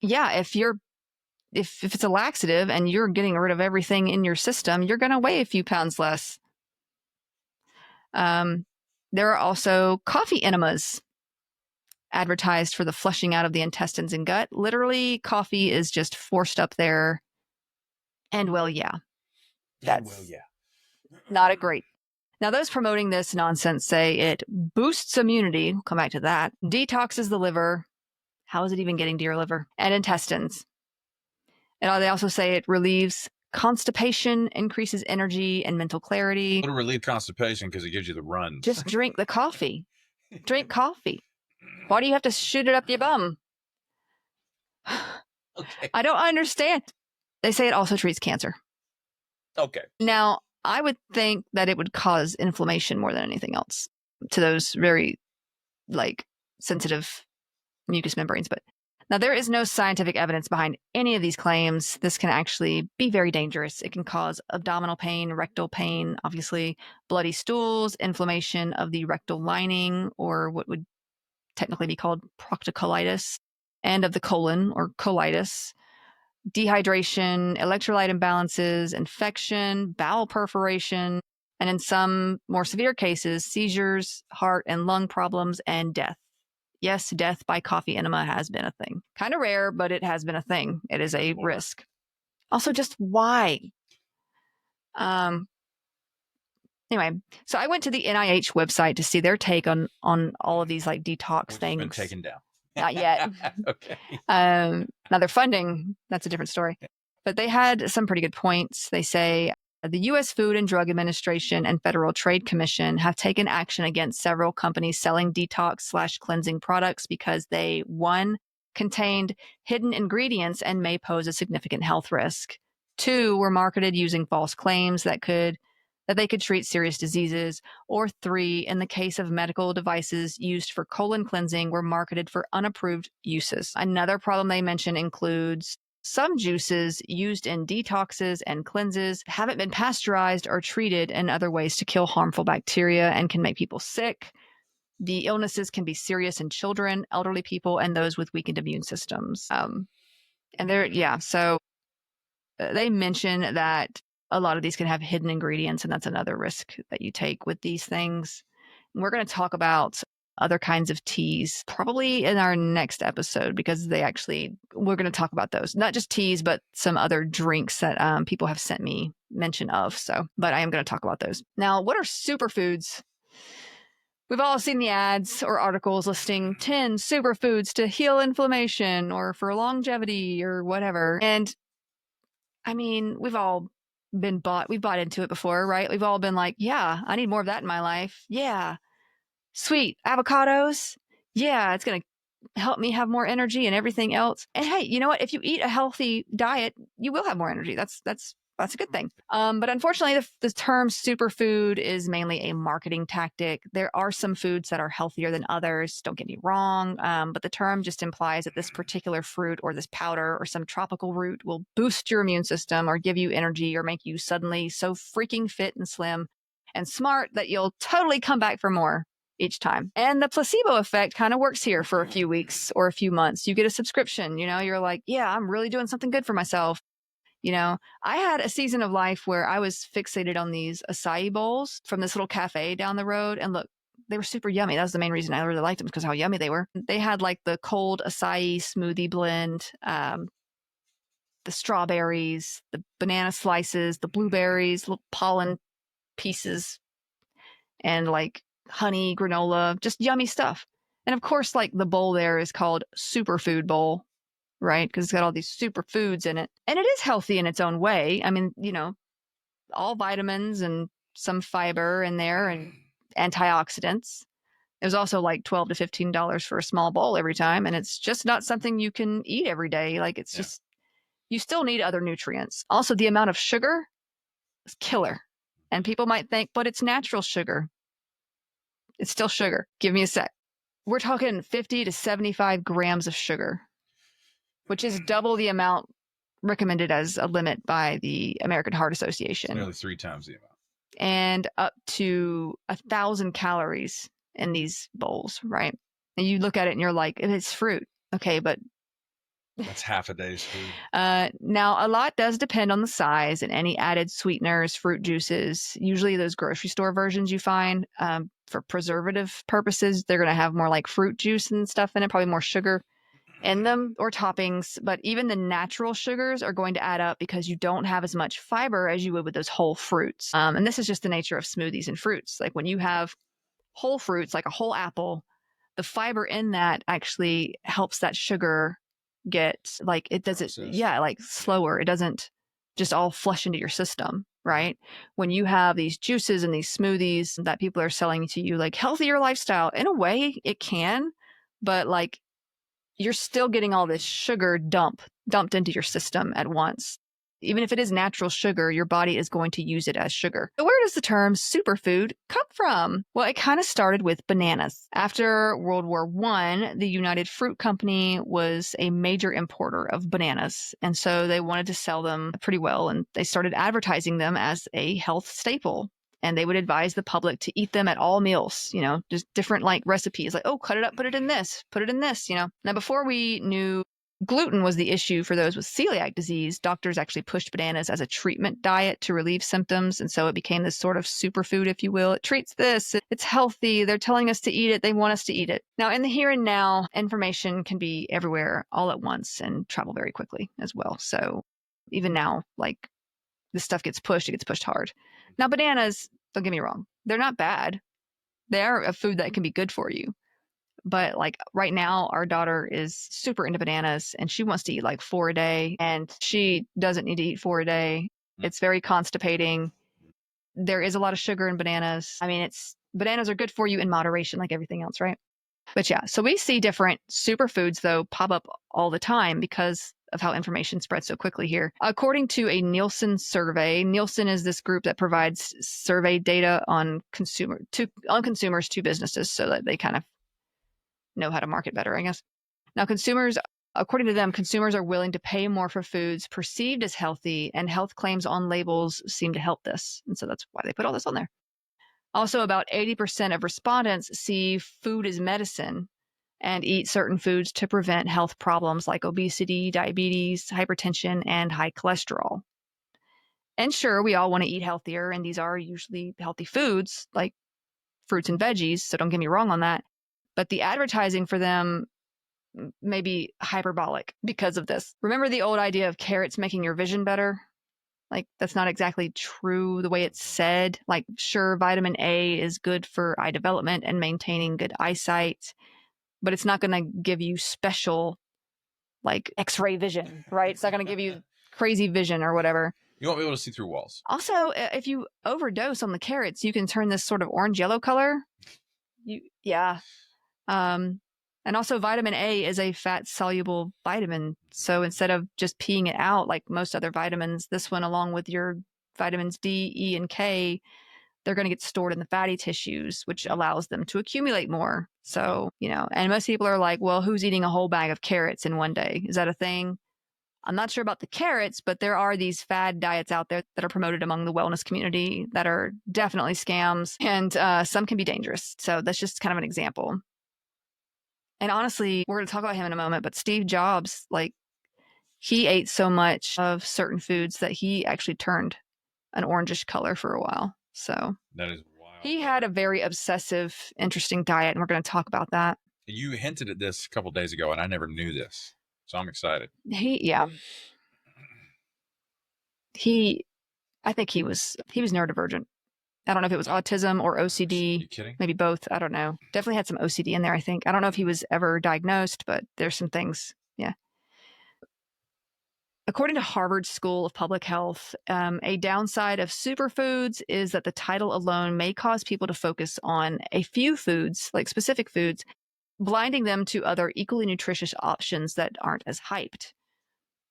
Yeah, if it's a laxative and you're getting rid of everything in your system, you're going to weigh a few pounds less. There are also coffee enemas advertised for the flushing out of the intestines and gut. Literally, coffee is just forced up there. And well, yeah. That's not a great. Now, those promoting this nonsense say it boosts immunity. We'll come back to that. Detoxes the liver. How is it even getting to your liver? And intestines. And they also say it relieves constipation, increases energy and mental clarity. It'll relieve constipation because it gives you the runs. Just drink the coffee. Drink coffee. Why do you have to shoot it up your bum? Okay. I don't understand. They say it also treats cancer. Okay. Now, I would think that it would cause inflammation more than anything else to those very, sensitive mucous membranes. But now there is no scientific evidence behind any of these claims. This can actually be very dangerous. It can cause abdominal pain, rectal pain, obviously, bloody stools, inflammation of the rectal lining, or what would technically be called proctocolitis, and of the colon or colitis, dehydration, electrolyte imbalances, infection, bowel perforation, and in some more severe cases, seizures, heart and lung problems, and death. Yes, death by coffee enema has been a thing. Kind of rare, but it has been a thing. It is a risk. Also, just why? Anyway, so I went to the NIH website to see their take on all of these detox things. Been taken down. Not yet. Okay. Now their funding, that's a different story. But they had some pretty good points. They say the U.S. Food and Drug Administration and Federal Trade Commission have taken action against several companies selling detox/cleansing products because they, 1, contained hidden ingredients and may pose a significant health risk. 2, were marketed using false claims that they could treat serious diseases, or 3, in the case of medical devices used for colon cleansing, were marketed for unapproved uses. Another problem they mention includes some juices used in detoxes and cleanses haven't been pasteurized or treated in other ways to kill harmful bacteria and can make people sick. The illnesses can be serious in children, elderly people, and those with weakened immune systems. So they mention that a lot of these can have hidden ingredients, and that's another risk that you take with these things. We're going to talk about other kinds of teas probably in our next episode because we're going to talk about those. Not just teas, but some other drinks that people have sent me mention of. But I am going to talk about those. Now, what are superfoods? We've all seen the ads or articles listing 10 superfoods to heal inflammation or for longevity or whatever. And I mean, we've bought into it before, right? We've all been like, yeah, I need more of that in my life. Yeah. Sweet. Avocados. Yeah, it's going to help me have more energy and everything else. And hey, you know what? If you eat a healthy diet, you will have more energy. That's a good thing. But unfortunately, the term superfood is mainly a marketing tactic. There are some foods that are healthier than others. Don't get me wrong. But the term just implies that this particular fruit or this powder or some tropical root will boost your immune system or give you energy or make you suddenly so freaking fit and slim and smart that you'll totally come back for more each time. And the placebo effect kind of works here for a few weeks or a few months. You get a subscription, you're like, yeah, I'm really doing something good for myself. I had a season of life where I was fixated on these acai bowls from this little cafe down the road. And look, they were super yummy. That was the main reason I really liked them, because how yummy they were. They had like the cold acai smoothie blend, the strawberries, the banana slices, the blueberries, little pollen pieces, and like honey, granola, just yummy stuff. And of course, like the bowl there is called Superfood Bowl, right? Because it's got all these superfoods in it. And it is healthy in its own way. I mean, all vitamins and some fiber in there and antioxidants. It was also like $12 to $15 for a small bowl every time. And it's just not something you can eat every day. Like it's just, you still need other nutrients. Also, the amount of sugar is killer. And people might think, but it's natural sugar. It's still sugar. Give me a sec. We're talking 50 to 75 grams of sugar, which is double the amount recommended as a limit by the American Heart Association. It's nearly 3 times the amount. And up to 1,000 calories in these bowls, right? And you look at it and you're like, it's fruit. Okay, but that's half a day's food. Now, a lot does depend on the size and any added sweeteners, fruit juices. Usually those grocery store versions you find for preservative purposes, they're going to have more like fruit juice and stuff in it, probably more sugar in them or toppings. But even the natural sugars are going to add up because you don't have as much fiber as you would with those whole fruits. And this is just the nature of smoothies and fruits. Like when you have whole fruits, like a whole apple, the fiber in that actually helps that sugar get like, it doesn't, like slower. It doesn't just all flush into your system, right? When you have these juices and these smoothies that people are selling to you, like healthier lifestyle, in a way it can, but like you're still getting all this sugar dumped into your system at once. Even if it is natural sugar, your body is going to use it as sugar. So where does the term superfood come from? Well, it kind of started with bananas. After World War I, the United Fruit Company was a major importer of bananas. And so they wanted to sell them pretty well. And they started advertising them as a health staple. And they would advise the public to eat them at all meals, just different like recipes, like, oh, cut it up, put it in this. Now, before we knew gluten was the issue for those with celiac disease, doctors actually pushed bananas as a treatment diet to relieve symptoms. And so it became this sort of superfood, if you will. It treats this. It's healthy. They're telling us to eat it. They want us to eat it. Now, in the here and now, information can be everywhere all at once and travel very quickly as well. So even now, like this stuff gets pushed, it gets pushed hard. Now, bananas, don't get me wrong, they're not bad. They are a food that can be good for you. But like right now, our daughter is super into bananas and she wants to eat like 4 a day, and she doesn't need to eat 4 a day. It's very constipating. There is a lot of sugar in bananas. I mean, bananas are good for you in moderation, like everything else, right? But yeah, so we see different superfoods though pop up all the time because of how information spreads so quickly here. According to a Nielsen survey, Nielsen is this group that provides survey data on consumers to businesses so that they kind of know how to market better, I guess. Now, according to them, consumers are willing to pay more for foods perceived as healthy, and health claims on labels seem to help this. And so that's why they put all this on there. Also, about 80% of respondents see food as medicine and eat certain foods to prevent health problems like obesity, diabetes, hypertension, and high cholesterol. And sure, we all want to eat healthier, and these are usually healthy foods like fruits and veggies, so don't get me wrong on that. But the advertising for them may be hyperbolic because of this. Remember the old idea of carrots making your vision better? Like, that's not exactly true the way it's said. Like, sure, vitamin A is good for eye development and maintaining good eyesight, but it's not going to give you special, like, X-ray vision, right? It's not going to give you crazy vision or whatever. You won't be able to see through walls. Also, if you overdose on the carrots, you can turn this sort of orange-yellow color. And also vitamin A is a fat-soluble vitamin. So instead of just peeing it out like most other vitamins, this one, along with your vitamins D, E, and K, they're going to get stored in the fatty tissues, which allows them to accumulate more. So, and most people are like, well, who's eating a whole bag of carrots in one day? Is that a thing? I'm not sure about the carrots, but there are these fad diets out there that are promoted among the wellness community that are definitely scams, and some can be dangerous. So that's just kind of an example. And honestly, we're going to talk about him in a moment, but Steve Jobs, he ate so much of certain foods that he actually turned an orangish color for a while. So that is wild. He had a very obsessive, interesting diet, and we're going to talk about that. You hinted at this a couple days ago, and I never knew this, so I'm excited. I think he was neurodivergent. I don't know if it was autism or OCD. Are you kidding? Maybe both. I don't know. Definitely had some OCD in there, I think. I don't know if he was ever diagnosed, but there's some things. Yeah. According to Harvard School of Public Health, a downside of superfoods is that the title alone may cause people to focus on a few foods, like specific foods, blinding them to other equally nutritious options that aren't as hyped.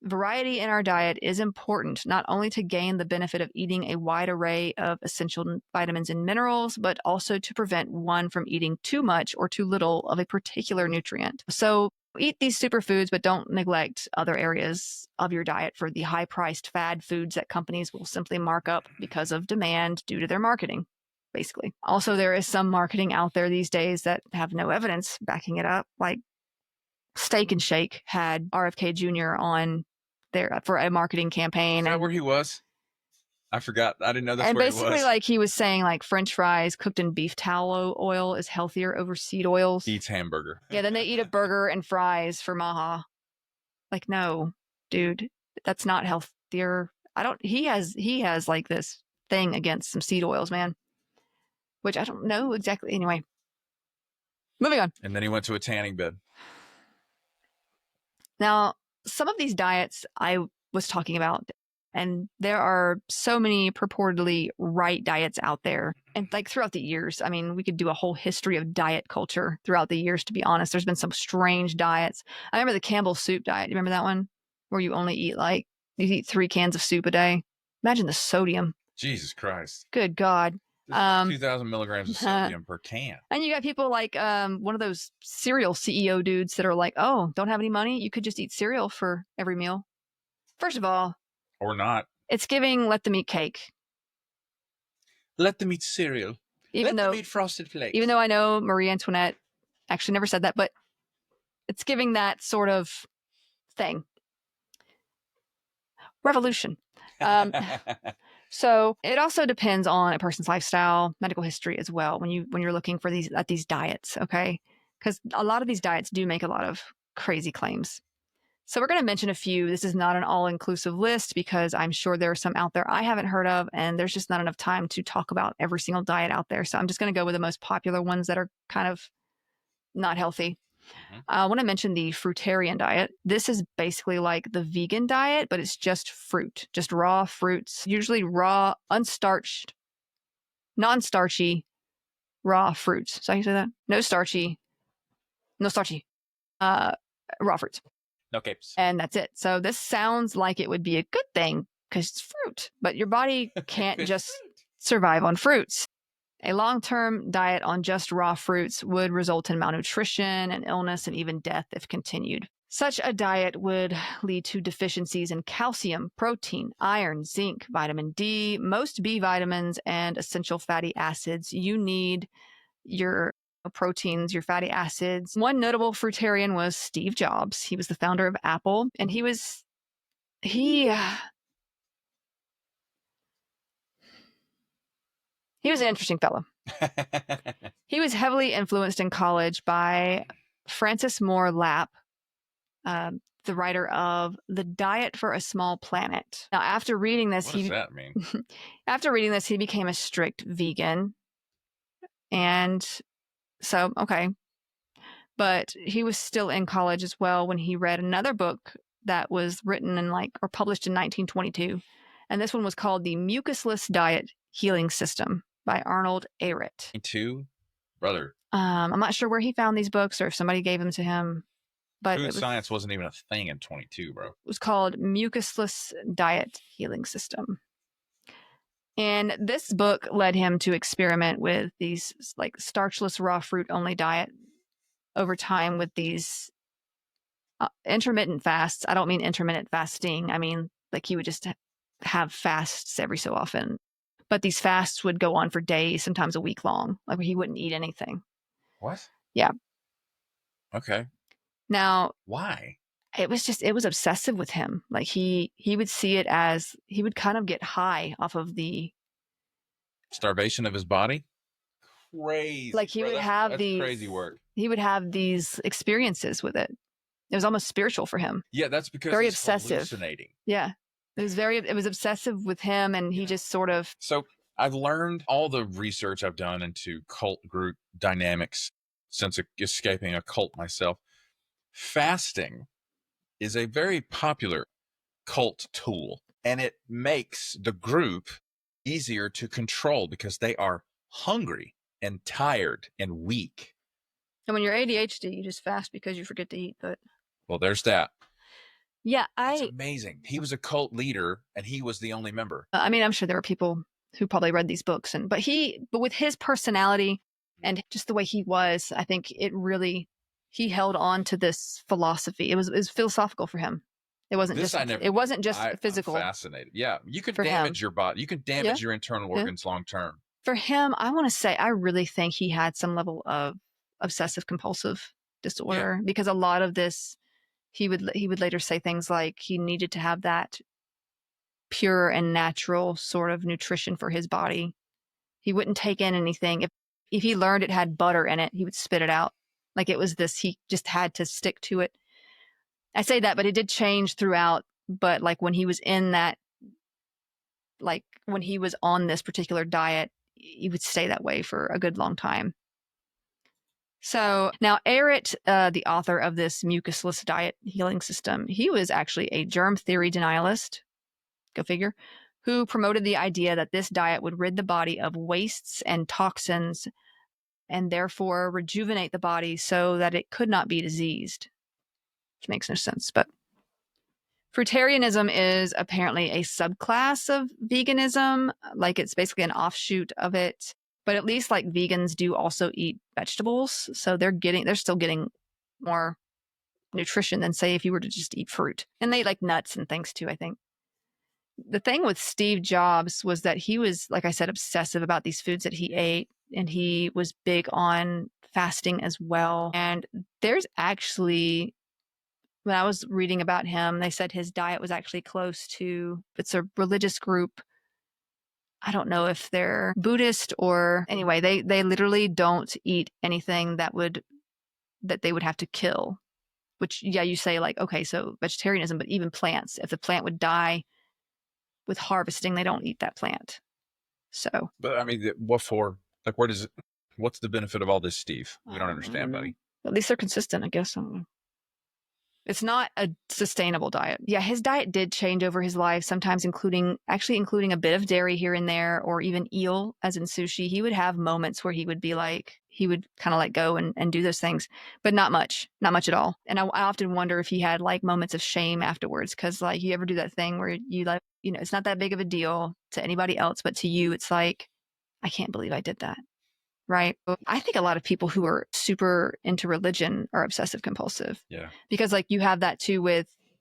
Variety in our diet is important, not only to gain the benefit of eating a wide array of essential vitamins and minerals, but also to prevent one from eating too much or too little of a particular nutrient. So eat these superfoods, but don't neglect other areas of your diet for the high-priced fad foods that companies will simply mark up because of demand due to their marketing, basically. Also, there is some marketing out there these days that have no evidence backing it up, like Steak and Shake had RFK Jr. on there for a marketing campaign. Is that where he was? I forgot. I didn't know that's where he was. And basically, he was saying, French fries cooked in beef tallow oil is healthier over seed oils. He eats hamburger. Yeah, then they eat a burger and fries for Maha. No, dude, that's not healthier. He has this thing against some seed oils, man, which I don't know exactly. Anyway, moving on. And then he went to a tanning bed. Now, some of these diets I was talking about, and there are so many purportedly right diets out there. And throughout the years, we could do a whole history of diet culture throughout the years, to be honest. There's been some strange diets. I remember the Campbell soup diet. You remember that one? Where you only eat you eat 3 cans of soup a day. Imagine the sodium. Jesus Christ. Good God. 2,000 milligrams of sodium per can. And you got people one of those cereal CEO dudes that are like, oh, don't have any money? You could just eat cereal for every meal. First of all. Or not. It's giving let them eat cake. Let them eat cereal. Let them eat Frosted Flakes. Even though I know Marie Antoinette actually never said that, but it's giving that sort of thing. Revolution. So it also depends on a person's lifestyle, medical history as well when you're looking for these diets, okay? Because a lot of these diets do make a lot of crazy claims. So we're going to mention a few. This is not an all-inclusive list because I'm sure there are some out there I haven't heard of, and there's just not enough time to talk about every single diet out there. So I'm just going to go with the most popular ones that are kind of not healthy. Mm-hmm. I want to mention the fruitarian diet. This is basically like the vegan diet, but it's just fruit, just raw fruits, usually raw, unstarched, non-starchy, raw fruits. Is that how you say that? No starchy, raw fruits. No capes. And that's it. So this sounds like it would be a good thing because it's fruit, but your body can't just survive on fruits. A long-term diet on just raw fruits would result in malnutrition and illness and even death if continued. Such a diet would lead to deficiencies in calcium, protein, iron, zinc, vitamin D, most B vitamins, and essential fatty acids. You need your proteins, your fatty acids. One notable fruitarian was Steve Jobs. He was the founder of Apple, and he was an interesting fellow. He was heavily influenced in college by Francis Moore Lapp, the writer of The Diet for a Small Planet. Now, after reading this, what does that mean? After reading this, he became a strict vegan. And so, okay. But he was still in college as well when he read another book that was written or published in 1922. And this one was called The Mucusless Diet Healing System by Arnold Ehret. Brother, I'm not sure where he found these books or if somebody gave them to him, but Food science wasn't even a thing in 22, bro. It was called Mucusless Diet Healing System. And this book led him to experiment with these like starchless raw fruit only diet over time with these intermittent fasts. I don't mean intermittent fasting. I mean, like he would just have fasts every so often. But these fasts would go on for days, sometimes a week long, like he wouldn't eat anything. What? Yeah. Okay. Now, why? It was obsessive with him. Like he would see it as he would kind of get high off of the starvation of his body. Crazy. Like he would have these crazy work. He would have these experiences with it. It was almost spiritual for him. Yeah, that's because very he's obsessive. Hallucinating. Yeah. It was obsessive with him, and he just sort of. So I've learned all the research I've done into cult group dynamics since escaping a cult myself. Fasting is a very popular cult tool, and it makes the group easier to control because they are hungry and tired and weak. And when you're ADHD, you just fast because you forget to eat. But well, there's that. Yeah, It's amazing. He was a cult leader, and he was the only member. I mean, I'm sure there were people who probably read these books, but with his personality and just the way he was, I think he held on to this philosophy. It was philosophical for him. It wasn't just physical. I'm fascinated. Yeah, you can damage your body. You can damage your internal organs long term. For him, I want to say I really think he had some level of obsessive compulsive disorder because a lot of this. He would later say things like he needed to have that pure and natural sort of nutrition for his body. He wouldn't take in anything. If he learned it had butter in it, he would spit it out. Like it was this, he just had to stick to it. I say that, but it did change throughout. But like when he was in that, like when he was on this particular diet, he would stay that way for a good long time. So now Ehret, the author of this mucusless diet healing system, he was actually a germ theory denialist, go figure, who promoted the idea that this diet would rid the body of wastes and toxins and therefore rejuvenate the body so that it could not be diseased, which makes no sense. But fruitarianism is apparently a subclass of veganism, like it's basically an offshoot of it. But at least like vegans do also eat vegetables. So they're still getting more nutrition than say if you were to just eat fruit. And they like nuts and things too, I think. The thing with Steve Jobs was that he was, like I said, obsessive about these foods that he ate. And he was big on fasting as well. And there's actually, when I was reading about him, they said his diet was actually close to, it's a religious group. I don't know if they're Buddhist or anyway, they literally don't eat anything that they would have to kill, which, yeah, you say like, okay, so vegetarianism, but even plants, if the plant would die with harvesting, they don't eat that plant. So, but I mean, what for? Like, what's the benefit of all this, Steve? We don't understand, buddy. At least they're consistent, I guess. I don't know. It's not a sustainable diet. Yeah, his diet did change over his life, sometimes including a bit of dairy here and there, or even eel, as in sushi. He would have moments where he would kind of like go and do those things, but not much at all. And I often wonder if he had like moments of shame afterwards, because like you ever do that thing where you like, it's not that big of a deal to anybody else, but to you, it's like, I can't believe I did that. Right. I think a lot of people who are super into religion are obsessive compulsive. Yeah. Because like you have that too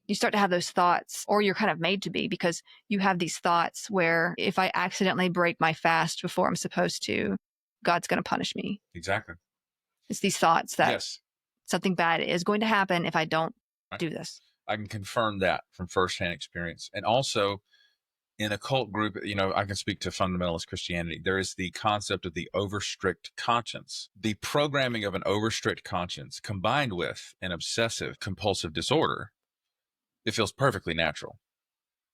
you start to have those thoughts, or you're kind of made to be, because you have these thoughts where if I accidentally break my fast before I'm supposed to, God's going to punish me. Exactly. It's these thoughts that something bad is going to happen if I don't do this. I can confirm that from firsthand experience. And also, in a cult group, I can speak to fundamentalist Christianity. There is the concept of the over-strict conscience. The programming of an over-strict conscience combined with an obsessive compulsive disorder, it feels perfectly natural.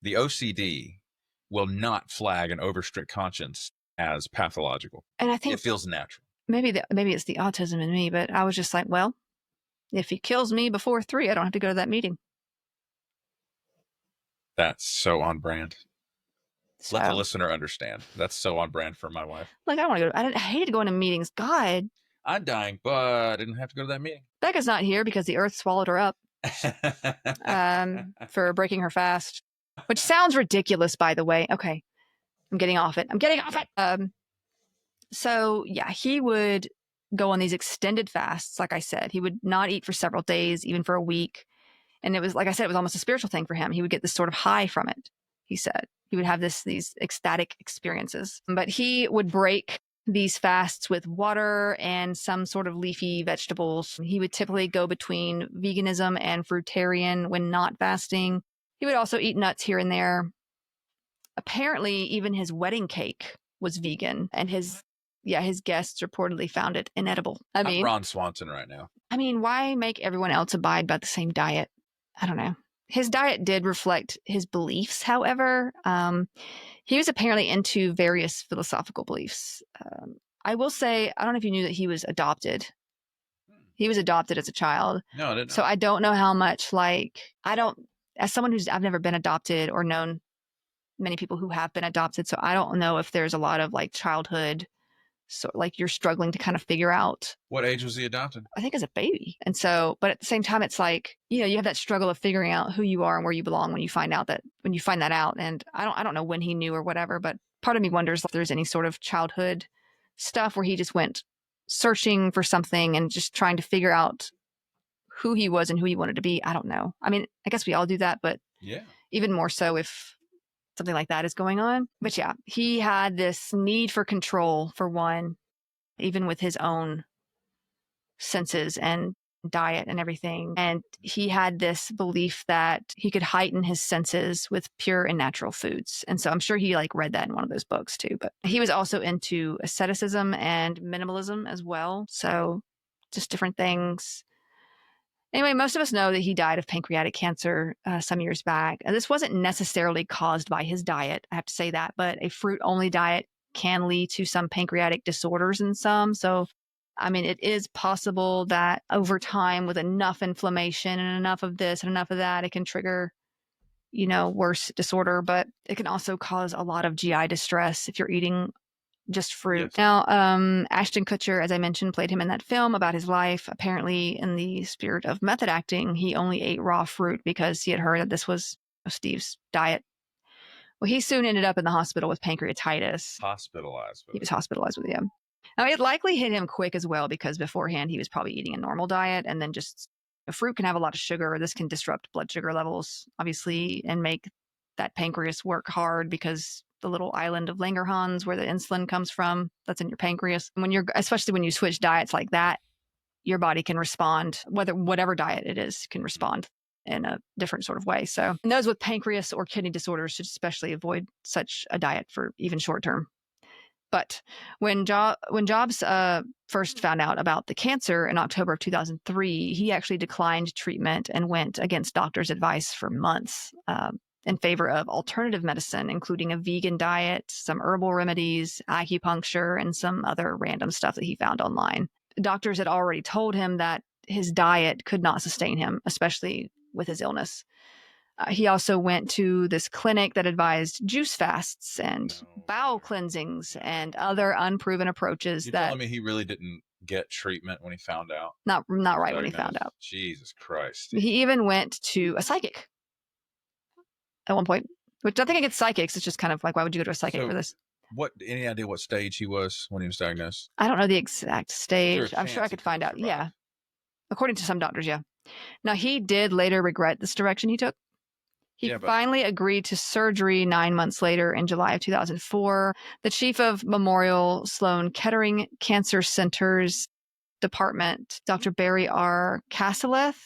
The OCD will not flag an over-strict conscience as pathological. And I think it feels natural. Maybe it's the autism in me, but I was just like, well, if he kills me before 3, I don't have to go to that meeting. That's so on brand. So, let the listener understand. That's so on brand for my wife. Like, I want to go. I hated going to meetings. God. I'm dying, but I didn't have to go to that meeting. Becca's not here because the earth swallowed her up for breaking her fast, which sounds ridiculous, by the way. Okay, I'm getting off it. So yeah, he would go on these extended fasts. Like I said, he would not eat for several days, even for a week. And it was, like I said, it was almost a spiritual thing for him. He would get this sort of high from it. He said he would have these ecstatic experiences, but he would break these fasts with water and some sort of leafy vegetables. He would typically go between veganism and fruitarian when not fasting. He would also eat nuts here and there. Apparently, even his wedding cake was vegan, and his guests reportedly found it inedible. I'm Ron Swanson right now. I mean, why make everyone else abide by the same diet? I don't know. His diet did reflect his beliefs, however. He was apparently into various philosophical beliefs. I will say, I don't know if you knew that he was adopted. He was adopted as a child. No, I didn't know. So I don't know how much, as someone I've never been adopted or known many people who have been adopted. So I don't know if there's a lot of childhood, so you're struggling to kind of figure out. What age was he adopted? I think as a baby. And so, but at the same time, it's you have that struggle of figuring out who you are and where you belong when you find that out. And I don't know when he knew or whatever, but part of me wonders if there's any sort of childhood stuff where he just went searching for something and just trying to figure out who he was and who he wanted to be. I don't know. I mean, I guess we all do that, but yeah, even more so if something like that is going on. But yeah, he had this need for control, for one, even with his own senses and diet and everything. And he had this belief that he could heighten his senses with pure and natural foods. And so I'm sure he read that in one of those books too. But he was also into asceticism and minimalism as well. So just different things. Anyway, most of us know that he died of pancreatic cancer some years back. And this wasn't necessarily caused by his diet, I have to say that, but a fruit-only diet can lead to some pancreatic disorders in some. So, I mean, it is possible that over time with enough inflammation and enough of this and enough of that, it can trigger, worse disorder, but it can also cause a lot of GI distress if you're eating just fruit. Yes. Now, Ashton Kutcher, as I mentioned, played him in that film about his life. Apparently, in the spirit of method acting, he only ate raw fruit because he had heard that this was Steve's diet. Well, he soon ended up in the hospital with pancreatitis. Hospitalized. He was hospitalized with him. Now, it likely hit him quick as well because beforehand he was probably eating a normal diet, and then just fruit can have a lot of sugar. This can disrupt blood sugar levels, obviously, and make that pancreas work hard because the little island of Langerhans where the insulin comes from, that's in your pancreas. Especially when you switch diets like that, your body can respond, whatever diet it is, can respond in a different sort of way. So those with pancreas or kidney disorders should especially avoid such a diet for even short term. But when Jobs first found out about the cancer in October of 2003, he actually declined treatment and went against doctors' advice for months. In favor of alternative medicine, including a vegan diet, some herbal remedies, acupuncture, and some other random stuff that he found online. Doctors had already told him that his diet could not sustain him, especially with his illness. He also went to this clinic that advised juice fasts and bowel cleansings and other unproven approaches. You're telling me he really didn't get treatment when he found out? Not right when he found out. Jesus Christ. He even went to a psychic at one point, which I think against psychics, it's just kind of why would you go to a psychic for this? Any idea what stage he was when he was diagnosed? I don't know the exact stage. I'm sure I could find out. Yeah. According to some doctors, yeah. Now, he did later regret this direction he took. He finally agreed to surgery 9 months later in July of 2004. The chief of Memorial Sloan Kettering Cancer Center's department, Dr. Barry R. Casaleth,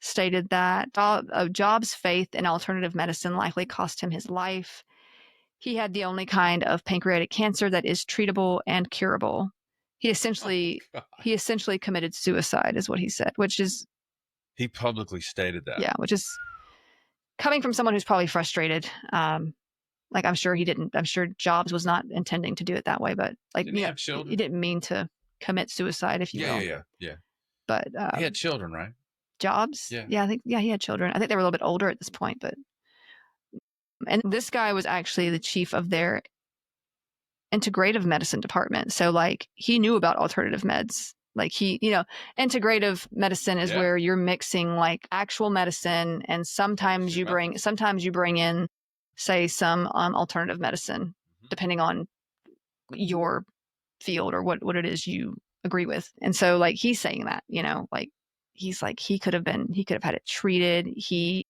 stated that Jobs' faith in alternative medicine likely cost him his life. He had the only kind of pancreatic cancer that is treatable and curable. He essentially committed suicide, is what he said, which is... He publicly stated that. Yeah, which is coming from someone who's probably frustrated. I'm sure he didn't. I'm sure Jobs was not intending to do it that way, but he didn't mean to commit suicide, if you will. Yeah. But he had children, right? Jobs? Yeah. I think he had children. I think they were a little bit older at this point, and this guy was actually the chief of their integrative medicine department. So he knew about alternative meds. Like integrative medicine is where you're mixing like actual medicine, and sometimes you bring in, say, some alternative medicine, depending on your field or what it is you agree with. And so like he's saying that, like he's like he could have had it treated. He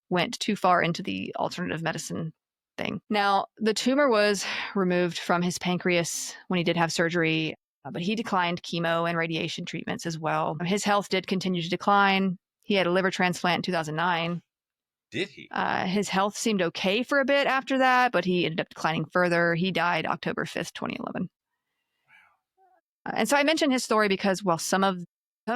went too far into the alternative medicine thing. Now, the tumor was removed from his pancreas when he did have surgery, but he declined chemo and radiation treatments as well. His health did continue to decline. He had a liver transplant in 2009. Did he? His health seemed okay for a bit after that, but he ended up declining further. He died October 5th, 2011. And so I mentioned his story because, well, some of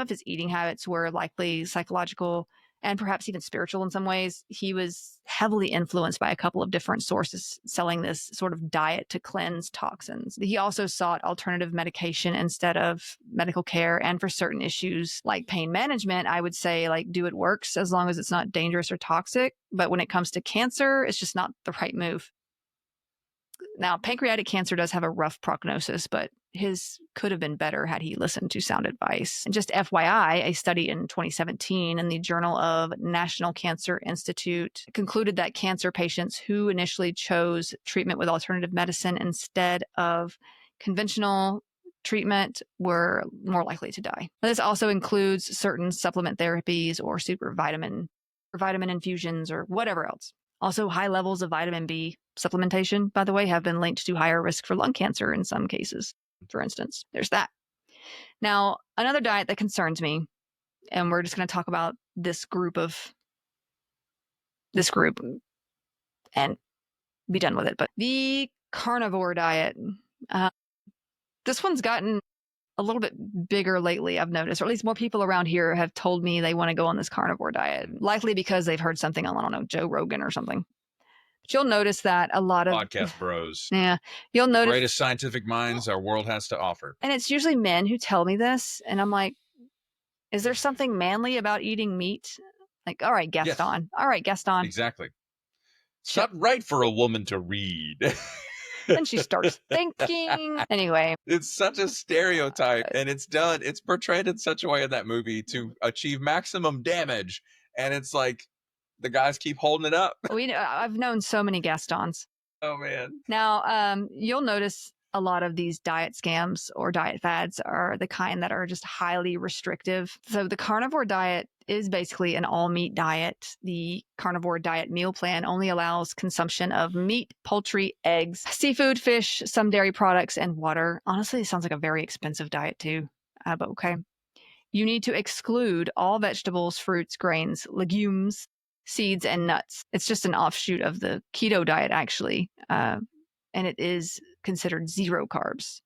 his eating habits were likely psychological and perhaps even spiritual in some ways. He was heavily influenced by a couple of different sources selling this sort of diet to cleanse toxins. He also sought alternative medication instead of medical care. And for certain issues like pain management, I would say like do what works as long as it's not dangerous or toxic. But when it comes to cancer, it's just not the right move. Now, pancreatic cancer does have a rough prognosis, but his could have been better had he listened to sound advice. And just FYI, a study in 2017 in the Journal of National Cancer Institute concluded that cancer patients who initially chose treatment with alternative medicine instead of conventional treatment were more likely to die. Now, this also includes certain supplement therapies or vitamin infusions or whatever else. Also, high levels of vitamin B supplementation, by the way, have been linked to higher risk for lung cancer in some cases, for instance. There's that. Now, another diet that concerns me, and we're just going to talk about this group and be done with it, but the carnivore diet. This one's gotten a little bit bigger lately, I've noticed, or at least more people around here have told me they want to go on this carnivore diet, likely because they've heard something on, I don't know, Joe Rogan or something. But you'll notice that a lot of podcast bros. Yeah. You'll notice greatest scientific minds our world has to offer. And it's usually men who tell me this. And I'm like, is there something manly about eating meat? Like, all right, Gaston. Yes. All right, Gaston. Exactly. It's not right for a woman to read. Then she starts thinking. Anyway. It's such a stereotype, and it's portrayed in such a way in that movie to achieve maximum damage. And it's like, the guys keep holding it up. I've known so many Gastons. Oh, man. Now, you'll notice a lot of these diet scams or diet fads are the kind that are just highly restrictive. So the carnivore diet is basically an all-meat diet. The carnivore diet meal plan only allows consumption of meat, poultry, eggs, seafood, fish, some dairy products, and water. Honestly, it sounds like a very expensive diet too, but okay. You need to exclude all vegetables, fruits, grains, legumes, seeds, and nuts. It's just an offshoot of the keto diet, actually, and it is considered zero carbs.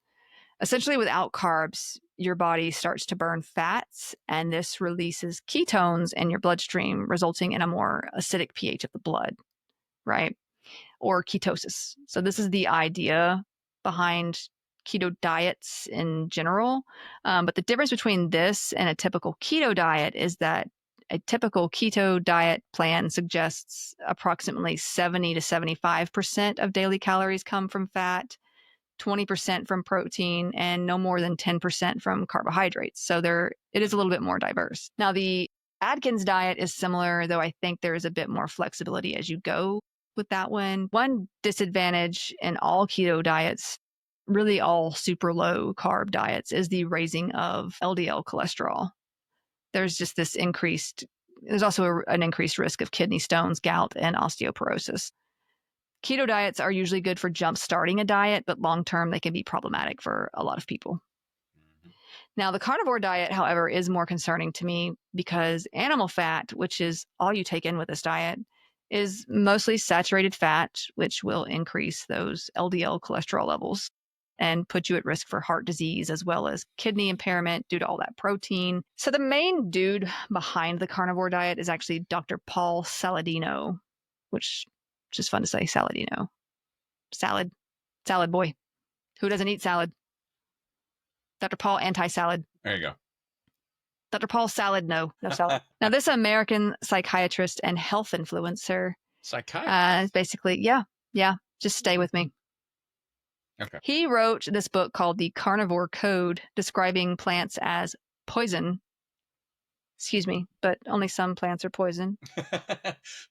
Essentially, without carbs, your body starts to burn fats, and this releases ketones in your bloodstream, resulting in a more acidic pH of the blood, right? Or ketosis. So this is the idea behind keto diets in general. But the difference between this and a typical keto diet is that a typical keto diet plan suggests approximately 70 to 75% of daily calories come from fat, 20% from protein, and no more than 10% from carbohydrates. So it is a little bit more diverse. Now, the Atkins diet is similar, though I think there is a bit more flexibility as you go with that one. One disadvantage in all keto diets, really all super low carb diets, is the raising of LDL cholesterol. There's just there's also an increased risk of kidney stones, gout, and osteoporosis. Keto diets are usually good for jump starting a diet, but long-term they can be problematic for a lot of people. Now, the carnivore diet, however, is more concerning to me because animal fat, which is all you take in with this diet, is mostly saturated fat, which will increase those LDL cholesterol levels and put you at risk for heart disease as well as kidney impairment due to all that protein. So the main dude behind the carnivore diet is actually Dr. Paul Saladino, which is just fun to say, Saladino. Salad boy. Who doesn't eat salad? Dr. Paul anti-salad. There you go. Dr. Paul salad, no salad. Now, this American psychiatrist and health influencer psychiatrist is basically, yeah, just stay with me. Okay. He wrote this book called The Carnivore Code, describing plants as poison. Excuse me, but only some plants are poison.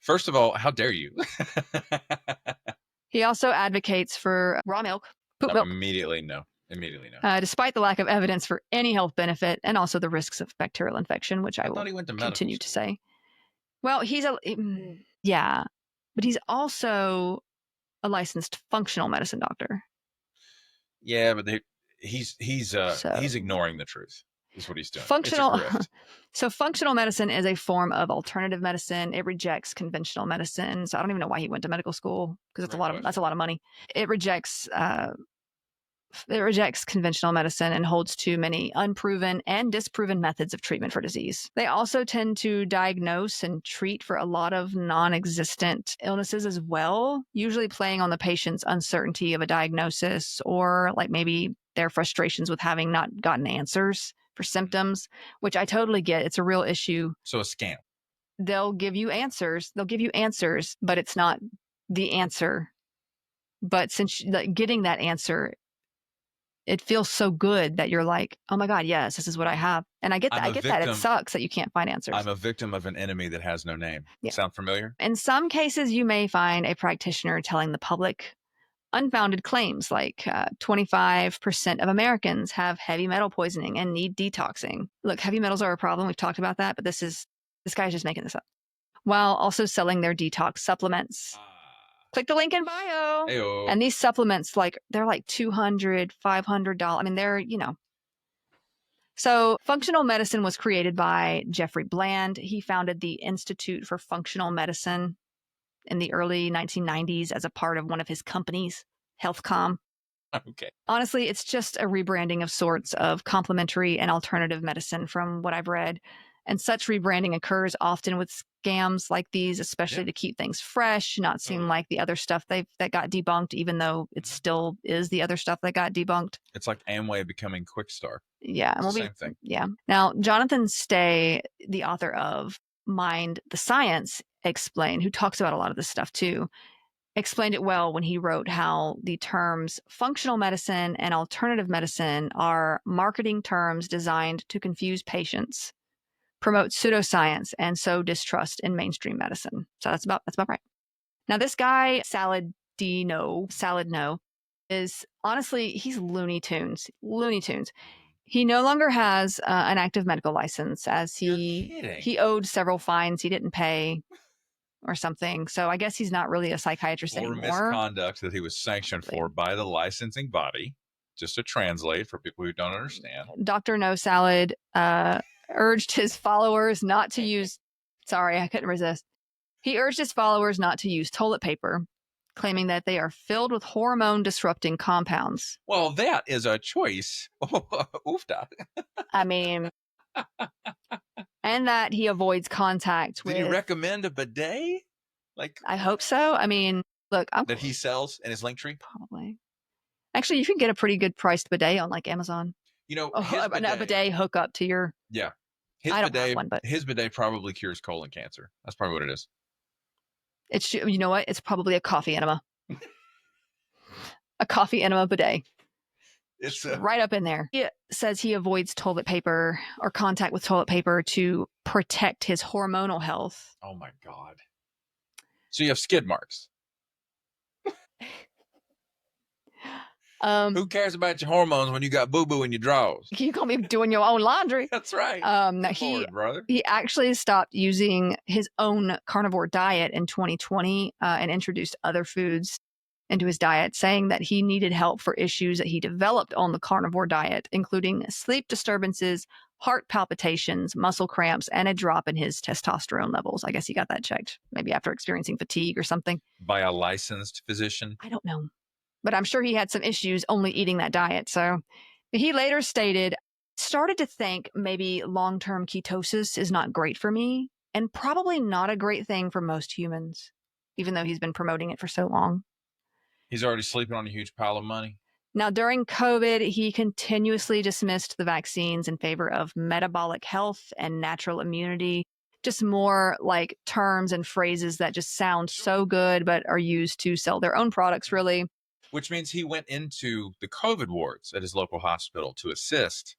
First of all, how dare you? He also advocates for raw milk, poop milk, Immediately no. despite the lack of evidence for any health benefit and also the risks of bacterial infection, which I thought will he went to continue medical to school. say. Well, yeah, but he's also a licensed functional medicine doctor. Yeah, but he's So- ignoring the truth. Is what he's doing. Functional. It's a grift. So functional medicine is a form of alternative medicine. It rejects conventional medicine. So I don't even know why he went to medical school, because that's a lot of money. It rejects conventional medicine and holds to many unproven and disproven methods of treatment for disease. They also tend to diagnose and treat for a lot of non-existent illnesses as well, usually playing on the patient's uncertainty of a diagnosis, or like maybe their frustrations with having not gotten answers for symptoms, which I totally get. It's a real issue. So a scam. They'll give you answers, but it's not the answer. But since getting that answer, it feels so good that you're like, oh my God, yes, this is what I have. And I get that. It sucks that you can't find answers. I'm a victim of an enemy that has no name. Yeah. Sound familiar? In some cases, you may find a practitioner telling the public unfounded claims like 25% of Americans have heavy metal poisoning and need detoxing. Look, heavy metals are a problem. We've talked about that, but this guy's just making this up. While also selling their detox supplements. Click the link in bio. Ayo. And these supplements, they're like $200, $500. I mean, they're, So functional medicine was created by Jeffrey Bland. He founded the Institute for Functional Medicine in the early 1990s as a part of one of his companies, HealthCom. Okay. Honestly, it's just a rebranding of sorts of complementary and alternative medicine from what I've read. And such rebranding occurs often with scams like these, especially to keep things fresh, not seem like the other stuff that got debunked, even though it still is the other stuff that got debunked. It's like Amway becoming Quickstar. Yeah. It's the same thing. Yeah. Now, Jonathan Stay, the author of Mind the Science, who talks about a lot of this stuff too, explained it well when he wrote how the terms functional medicine and alternative medicine are marketing terms designed to confuse patients, promote pseudoscience, and sow distrust in mainstream medicine. So that's about right. Now, this guy, Salad No, is honestly, he's Looney Tunes. He no longer has an active medical license, as he owed several fines he didn't pay or something. So I guess he's not really a psychiatrist anymore. Or misconduct that he was sanctioned for by the licensing body, just to translate for people who don't understand. Dr. No Salad urged his followers not to use, sorry, I couldn't resist. He urged his followers not to use toilet paper, claiming that they are filled with hormone disrupting compounds. Well, that is a choice. Oofda. I mean, and that he avoids contact with. Did he recommend a bidet? I hope so. I mean, look, that he sells in his link tree? Probably. Actually, you can get a pretty good priced bidet on Amazon. His bidet, a bidet hook up to your. Yeah. I don't have one, but his bidet probably cures colon cancer. That's probably what it is. It's, you know what? It's probably a coffee enema. A coffee enema bidet. It's right up in there. He says he avoids toilet paper or contact with toilet paper to protect his hormonal health. Oh my God. So you have skid marks. Who cares about your hormones when you got boo-boo in your drawers? You gonna be doing your own laundry. That's right. Now he actually stopped using his own carnivore diet in 2020 and introduced other foods into his diet, saying that he needed help for issues that he developed on the carnivore diet, including sleep disturbances, heart palpitations, muscle cramps, and a drop in his testosterone levels. I guess he got that checked, maybe after experiencing fatigue or something. By a licensed physician? I don't know. But I'm sure he had some issues only eating that diet. So he later started to think maybe long-term ketosis is not great for me and probably not a great thing for most humans, even though he's been promoting it for so long. He's already sleeping on a huge pile of money. Now, during COVID, he continuously dismissed the vaccines in favor of metabolic health and natural immunity. Just more like terms and phrases that just sound so good, but are used to sell their own products, really. which means he went into the COVID wards at his local hospital to assist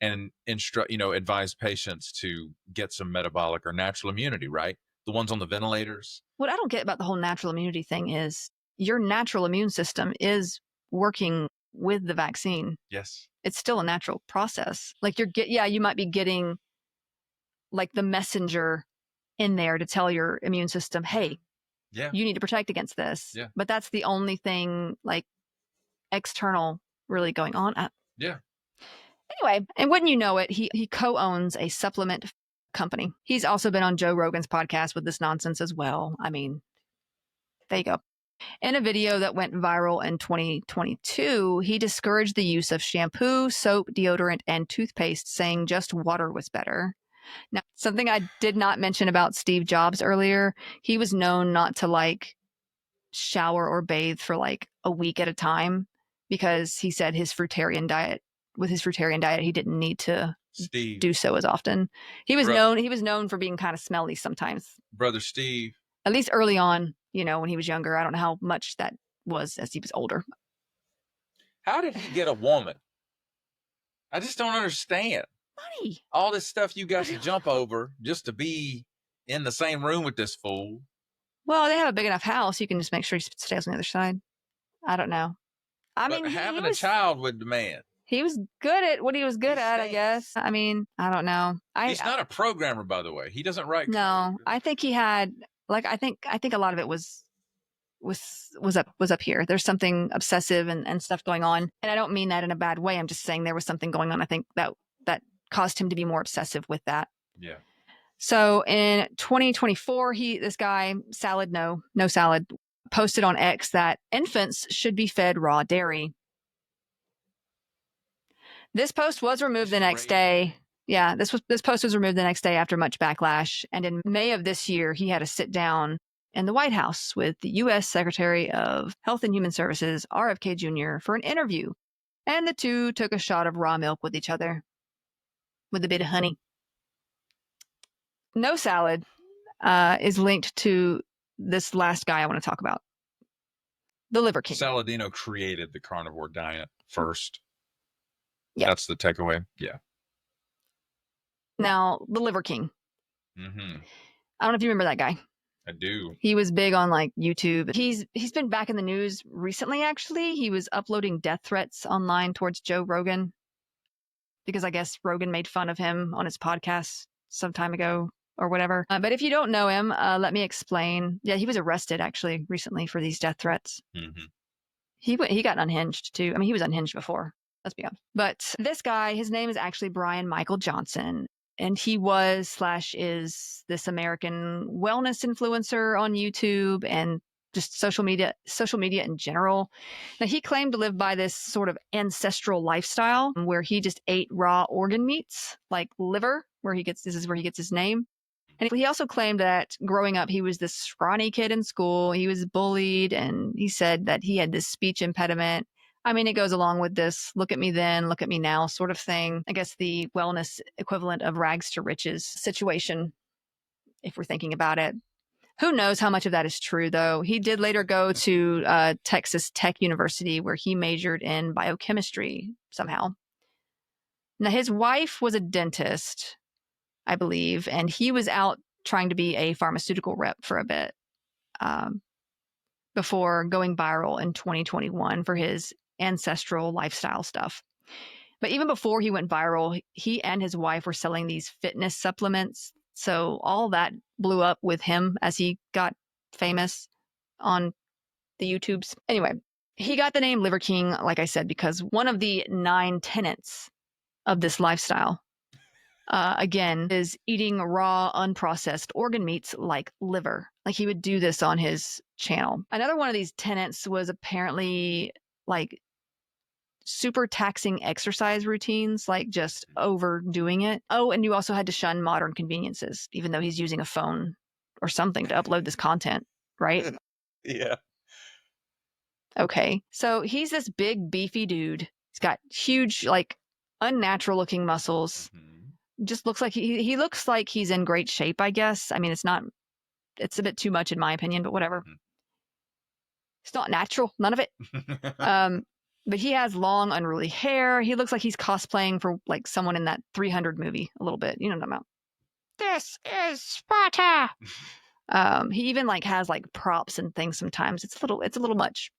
and advise patients to get some metabolic or natural immunity, right? The ones on the ventilators. What I don't get about the whole natural immunity thing is your natural immune system is working with the vaccine. Yes. It's still a natural process. Like you might be getting like the messenger in there to tell your immune system, hey, you need to protect against this. Yeah. But that's the only thing like external really going on. Yeah. Anyway, and wouldn't you know it, he co-owns a supplement company. He's also been on Joe Rogan's podcast with this nonsense as well. I mean, there you go. In a video that went viral in 2022, he discouraged the use of shampoo, soap, deodorant, and toothpaste, saying just water was better. Now, something I did not mention about Steve Jobs earlier, he was known not to like shower or bathe for like a week at a time because he said with his fruitarian diet, he didn't need to do so as often. He was known for being kind of smelly sometimes. Brother Steve. At least early on, when he was younger. I don't know how much that was as he was older. How did he get a woman? I just don't understand. Money. All this stuff you got to jump over just to be in the same room with this fool. Well, they have a big enough house. You can just make sure he stays on the other side. I don't know. I mean, having a child would demand. He was good at what he was good at, I guess. I mean, I don't know. He's not a programmer, by the way. He doesn't write code. No, I think he had I think a lot of it was up here. There's something obsessive and stuff going on. And I don't mean that in a bad way. I'm just saying there was something going on. I think that caused him to be more obsessive with that. Yeah. So in 2024, this guy, no salad, posted on X that infants should be fed raw dairy. This post was removed the next day. Yeah, this post was removed the next day after much backlash. And in May of this year, he had a sit down in the White House with the U.S. Secretary of Health and Human Services, RFK Jr., for an interview. And the two took a shot of raw milk with each other with a bit of honey. No salad is linked to this last guy I want to talk about, the Liver King. Saladino created the carnivore diet first. Yeah. That's the takeaway. Yeah. Now, the Liver King. Mm-hmm. I don't know if you remember that guy. I do. He was big on like YouTube. He's been back in the news recently, actually. He was uploading death threats online towards Joe Rogan because I guess Rogan made fun of him on his podcast some time ago or whatever. But if you don't know him, let me explain. Yeah, he was arrested actually recently for these death threats. Mm-hmm. He got unhinged too. I mean, he was unhinged before. Let's be honest. But this guy, his name is actually Brian Michael Johnson. And he is this American wellness influencer on YouTube and just social media in general. Now, he claimed to live by this sort of ancestral lifestyle where he just ate raw organ meats like liver, this is where he gets his name. And he also claimed that growing up, he was this scrawny kid in school. He was bullied, and he said that he had this speech impediment. I mean, it goes along with this look at me then, look at me now sort of thing. I guess the wellness equivalent of rags to riches situation, if we're thinking about it. Who knows how much of that is true, though. He did later go to Texas Tech University, where he majored in biochemistry somehow. Now, his wife was a dentist, I believe, and he was out trying to be a pharmaceutical rep for a bit before going viral in 2021 for his ancestral lifestyle stuff. But even before he went viral, he and his wife were selling these fitness supplements. So all that blew up with him as he got famous on the YouTubes. Anyway, he got the name Liver King, like I said, because one of the 9 tenets of this lifestyle, again, is eating raw, unprocessed organ meats like liver. Like he would do this on his channel. Another one of these tenets was apparently like super taxing exercise routines, like just overdoing it. Oh, and you also had to shun modern conveniences, even though he's using a phone or something to upload this content, right? Yeah. Okay. So he's this big, beefy dude. He's got huge, like unnatural looking muscles. Mm-hmm. Just looks like he looks like he's in great shape, I guess. I mean, it's a bit too much in my opinion, but whatever. Mm-hmm. It's not natural, none of it. But he has long, unruly hair. He looks like he's cosplaying for like someone in that 300 movie a little bit. You know what I'm about. This is Sparta. He even like has like props and things sometimes. It's a little much.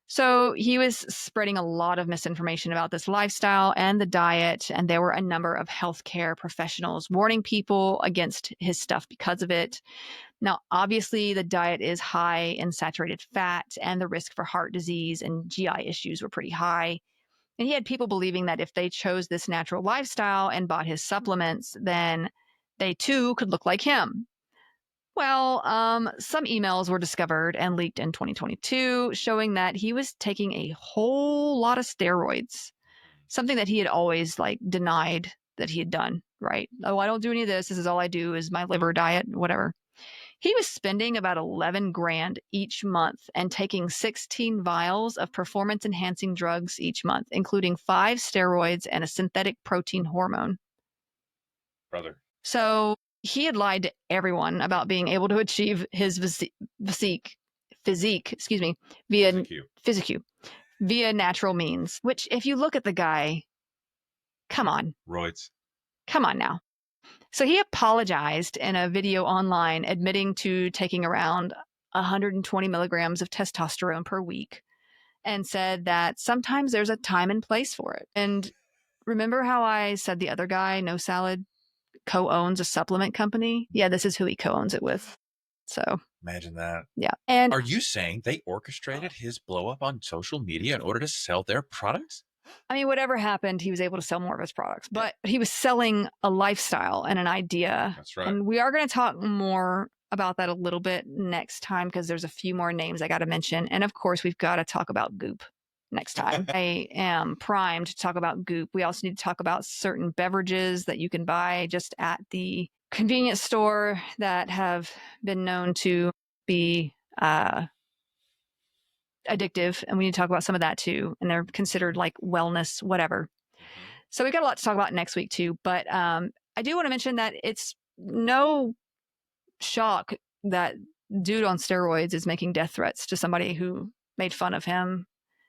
So he was spreading a lot of misinformation about this lifestyle and the diet, and there were a number of healthcare professionals warning people against his stuff because of it. Now, obviously, the diet is high in saturated fat, and the risk for heart disease and GI issues were pretty high. And he had people believing that if they chose this natural lifestyle and bought his supplements, then they too could look like him. Well, some emails were discovered and leaked in 2022 showing that he was taking a whole lot of steroids, something that he had always like denied that he had done, right? Oh, I don't do any of this. This is all I do is my liver diet, whatever. He was spending about 11 grand each month and taking 16 vials of performance enhancing drugs each month, including 5 steroids and a synthetic protein hormone. Brother. So he had lied to everyone about being able to achieve his physique, via natural means, which if you look at the guy, come on. Roids. Come on now. So he apologized in a video online, admitting to taking around 120 milligrams of testosterone per week, and said that sometimes there's a time and place for it. And remember how I said the other guy, No Salad, co-owns a supplement company? Yeah, this is who he co-owns it with. So imagine that. Yeah. And are you saying they orchestrated his blow up on social media in order to sell their products? I mean, whatever happened, he was able to sell more of his products, but he was selling a lifestyle and an idea. That's right. And we are going to talk more about that a little bit next time because there's a few more names I got to mention. And of course, we've got to talk about Goop next time. I am primed to talk about Goop. We also need to talk about certain beverages that you can buy just at the convenience store that have been known to be addictive, and we need to talk about some of that too, and they're considered like wellness whatever. So we got a lot to talk about next week too, but I do want to mention that it's no shock that dude on steroids is making death threats to somebody who made fun of him.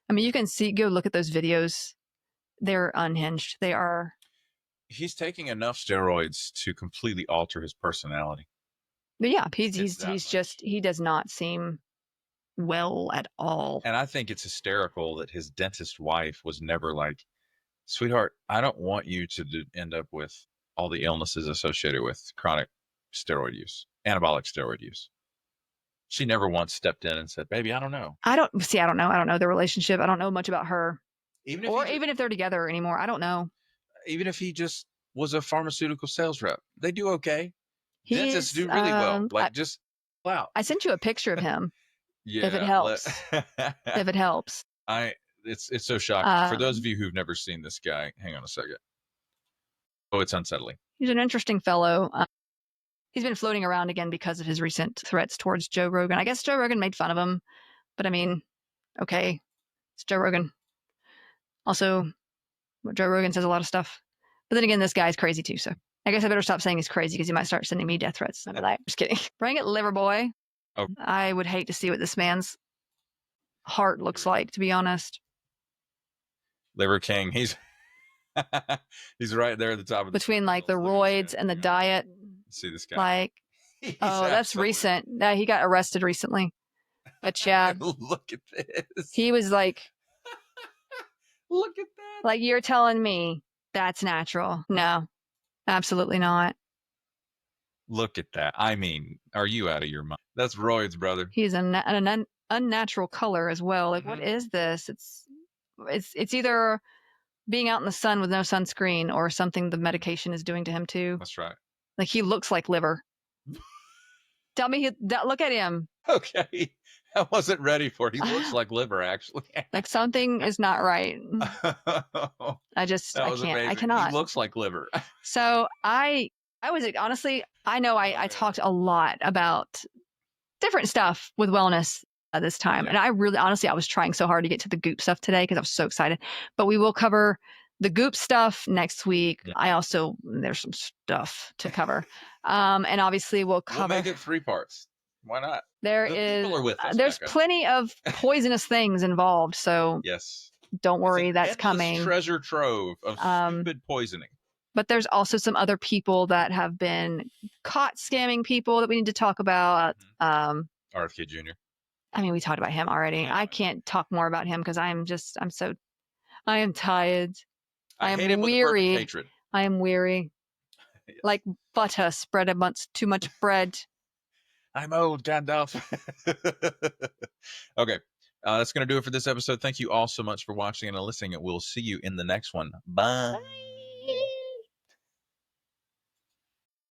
I mean, you can go look at those videos. They're unhinged. He's taking enough steroids to completely alter his personality. But yeah, he does not seem well at all. And I think it's hysterical that his dentist wife was never like, sweetheart, I don't want you to end up with all the illnesses associated with chronic steroid use, anabolic steroid use. She never once stepped in and said, baby, I don't know. I don't know. I don't know the relationship. I don't know much about her. Even if they're together anymore. I don't know. Even if he just was a pharmaceutical sales rep, they do okay. Dentists do really well. Wow. I sent you a picture of him. Yeah, if it helps. If it helps. It's so shocking. For those of you who've never seen this guy, hang on a second. Oh, it's unsettling. He's an interesting fellow. He's been floating around again because of his recent threats towards Joe Rogan. I guess Joe Rogan made fun of him, but I mean, okay, it's Joe Rogan. Also, Joe Rogan says a lot of stuff. But then again, this guy's crazy too, so I guess I better stop saying he's crazy because he might start sending me death threats. I'm just kidding. Bring it, liver boy. Oh. I would hate to see what this man's heart looks like, to be honest. Liver King. He's right there at the top of between like the roids and the diet. See this guy. Like, that's recent. Yeah, he got arrested recently. But yeah. Look at this. He was like, look at that. Like, you're telling me that's natural. No, absolutely not. Look at that. I mean, are you out of your mind? That's roids, brother. He's an unnatural color as well. Like, what is this? It's either being out in the sun with no sunscreen or something the medication is doing to him too. That's right. Like, he looks like liver. Tell me, look at him. Okay. I wasn't ready for it. He looks like liver, actually. Like, something is not right. I can't. Amazing. I cannot. He looks like liver. So I was, honestly, I know I talked a lot about different stuff with wellness this time. Yeah. And I really, honestly, I was trying so hard to get to the Goop stuff today because I was so excited. But we will cover the Goop stuff next week. Yeah. There's some stuff to cover. And obviously we'll cover. We'll make it 3 parts. Why not? There The is. people are with us, There's Becca. plenty of poisonous things involved, so Yes. don't worry, It's an that's endless coming. treasure trove of stupid poisoning. But there's also some other people that have been caught scamming people that we need to talk about. RFK Jr. I mean, we talked about him already. I can't talk more about him because I am tired. I am hate him with a perfect weary. hatred. I am weary. Yes. Like butter spread amongst too much bread. I'm old, Gandalf. Okay. That's going to do it for this episode. Thank you all so much for watching and listening. We'll see you in the next one. Bye.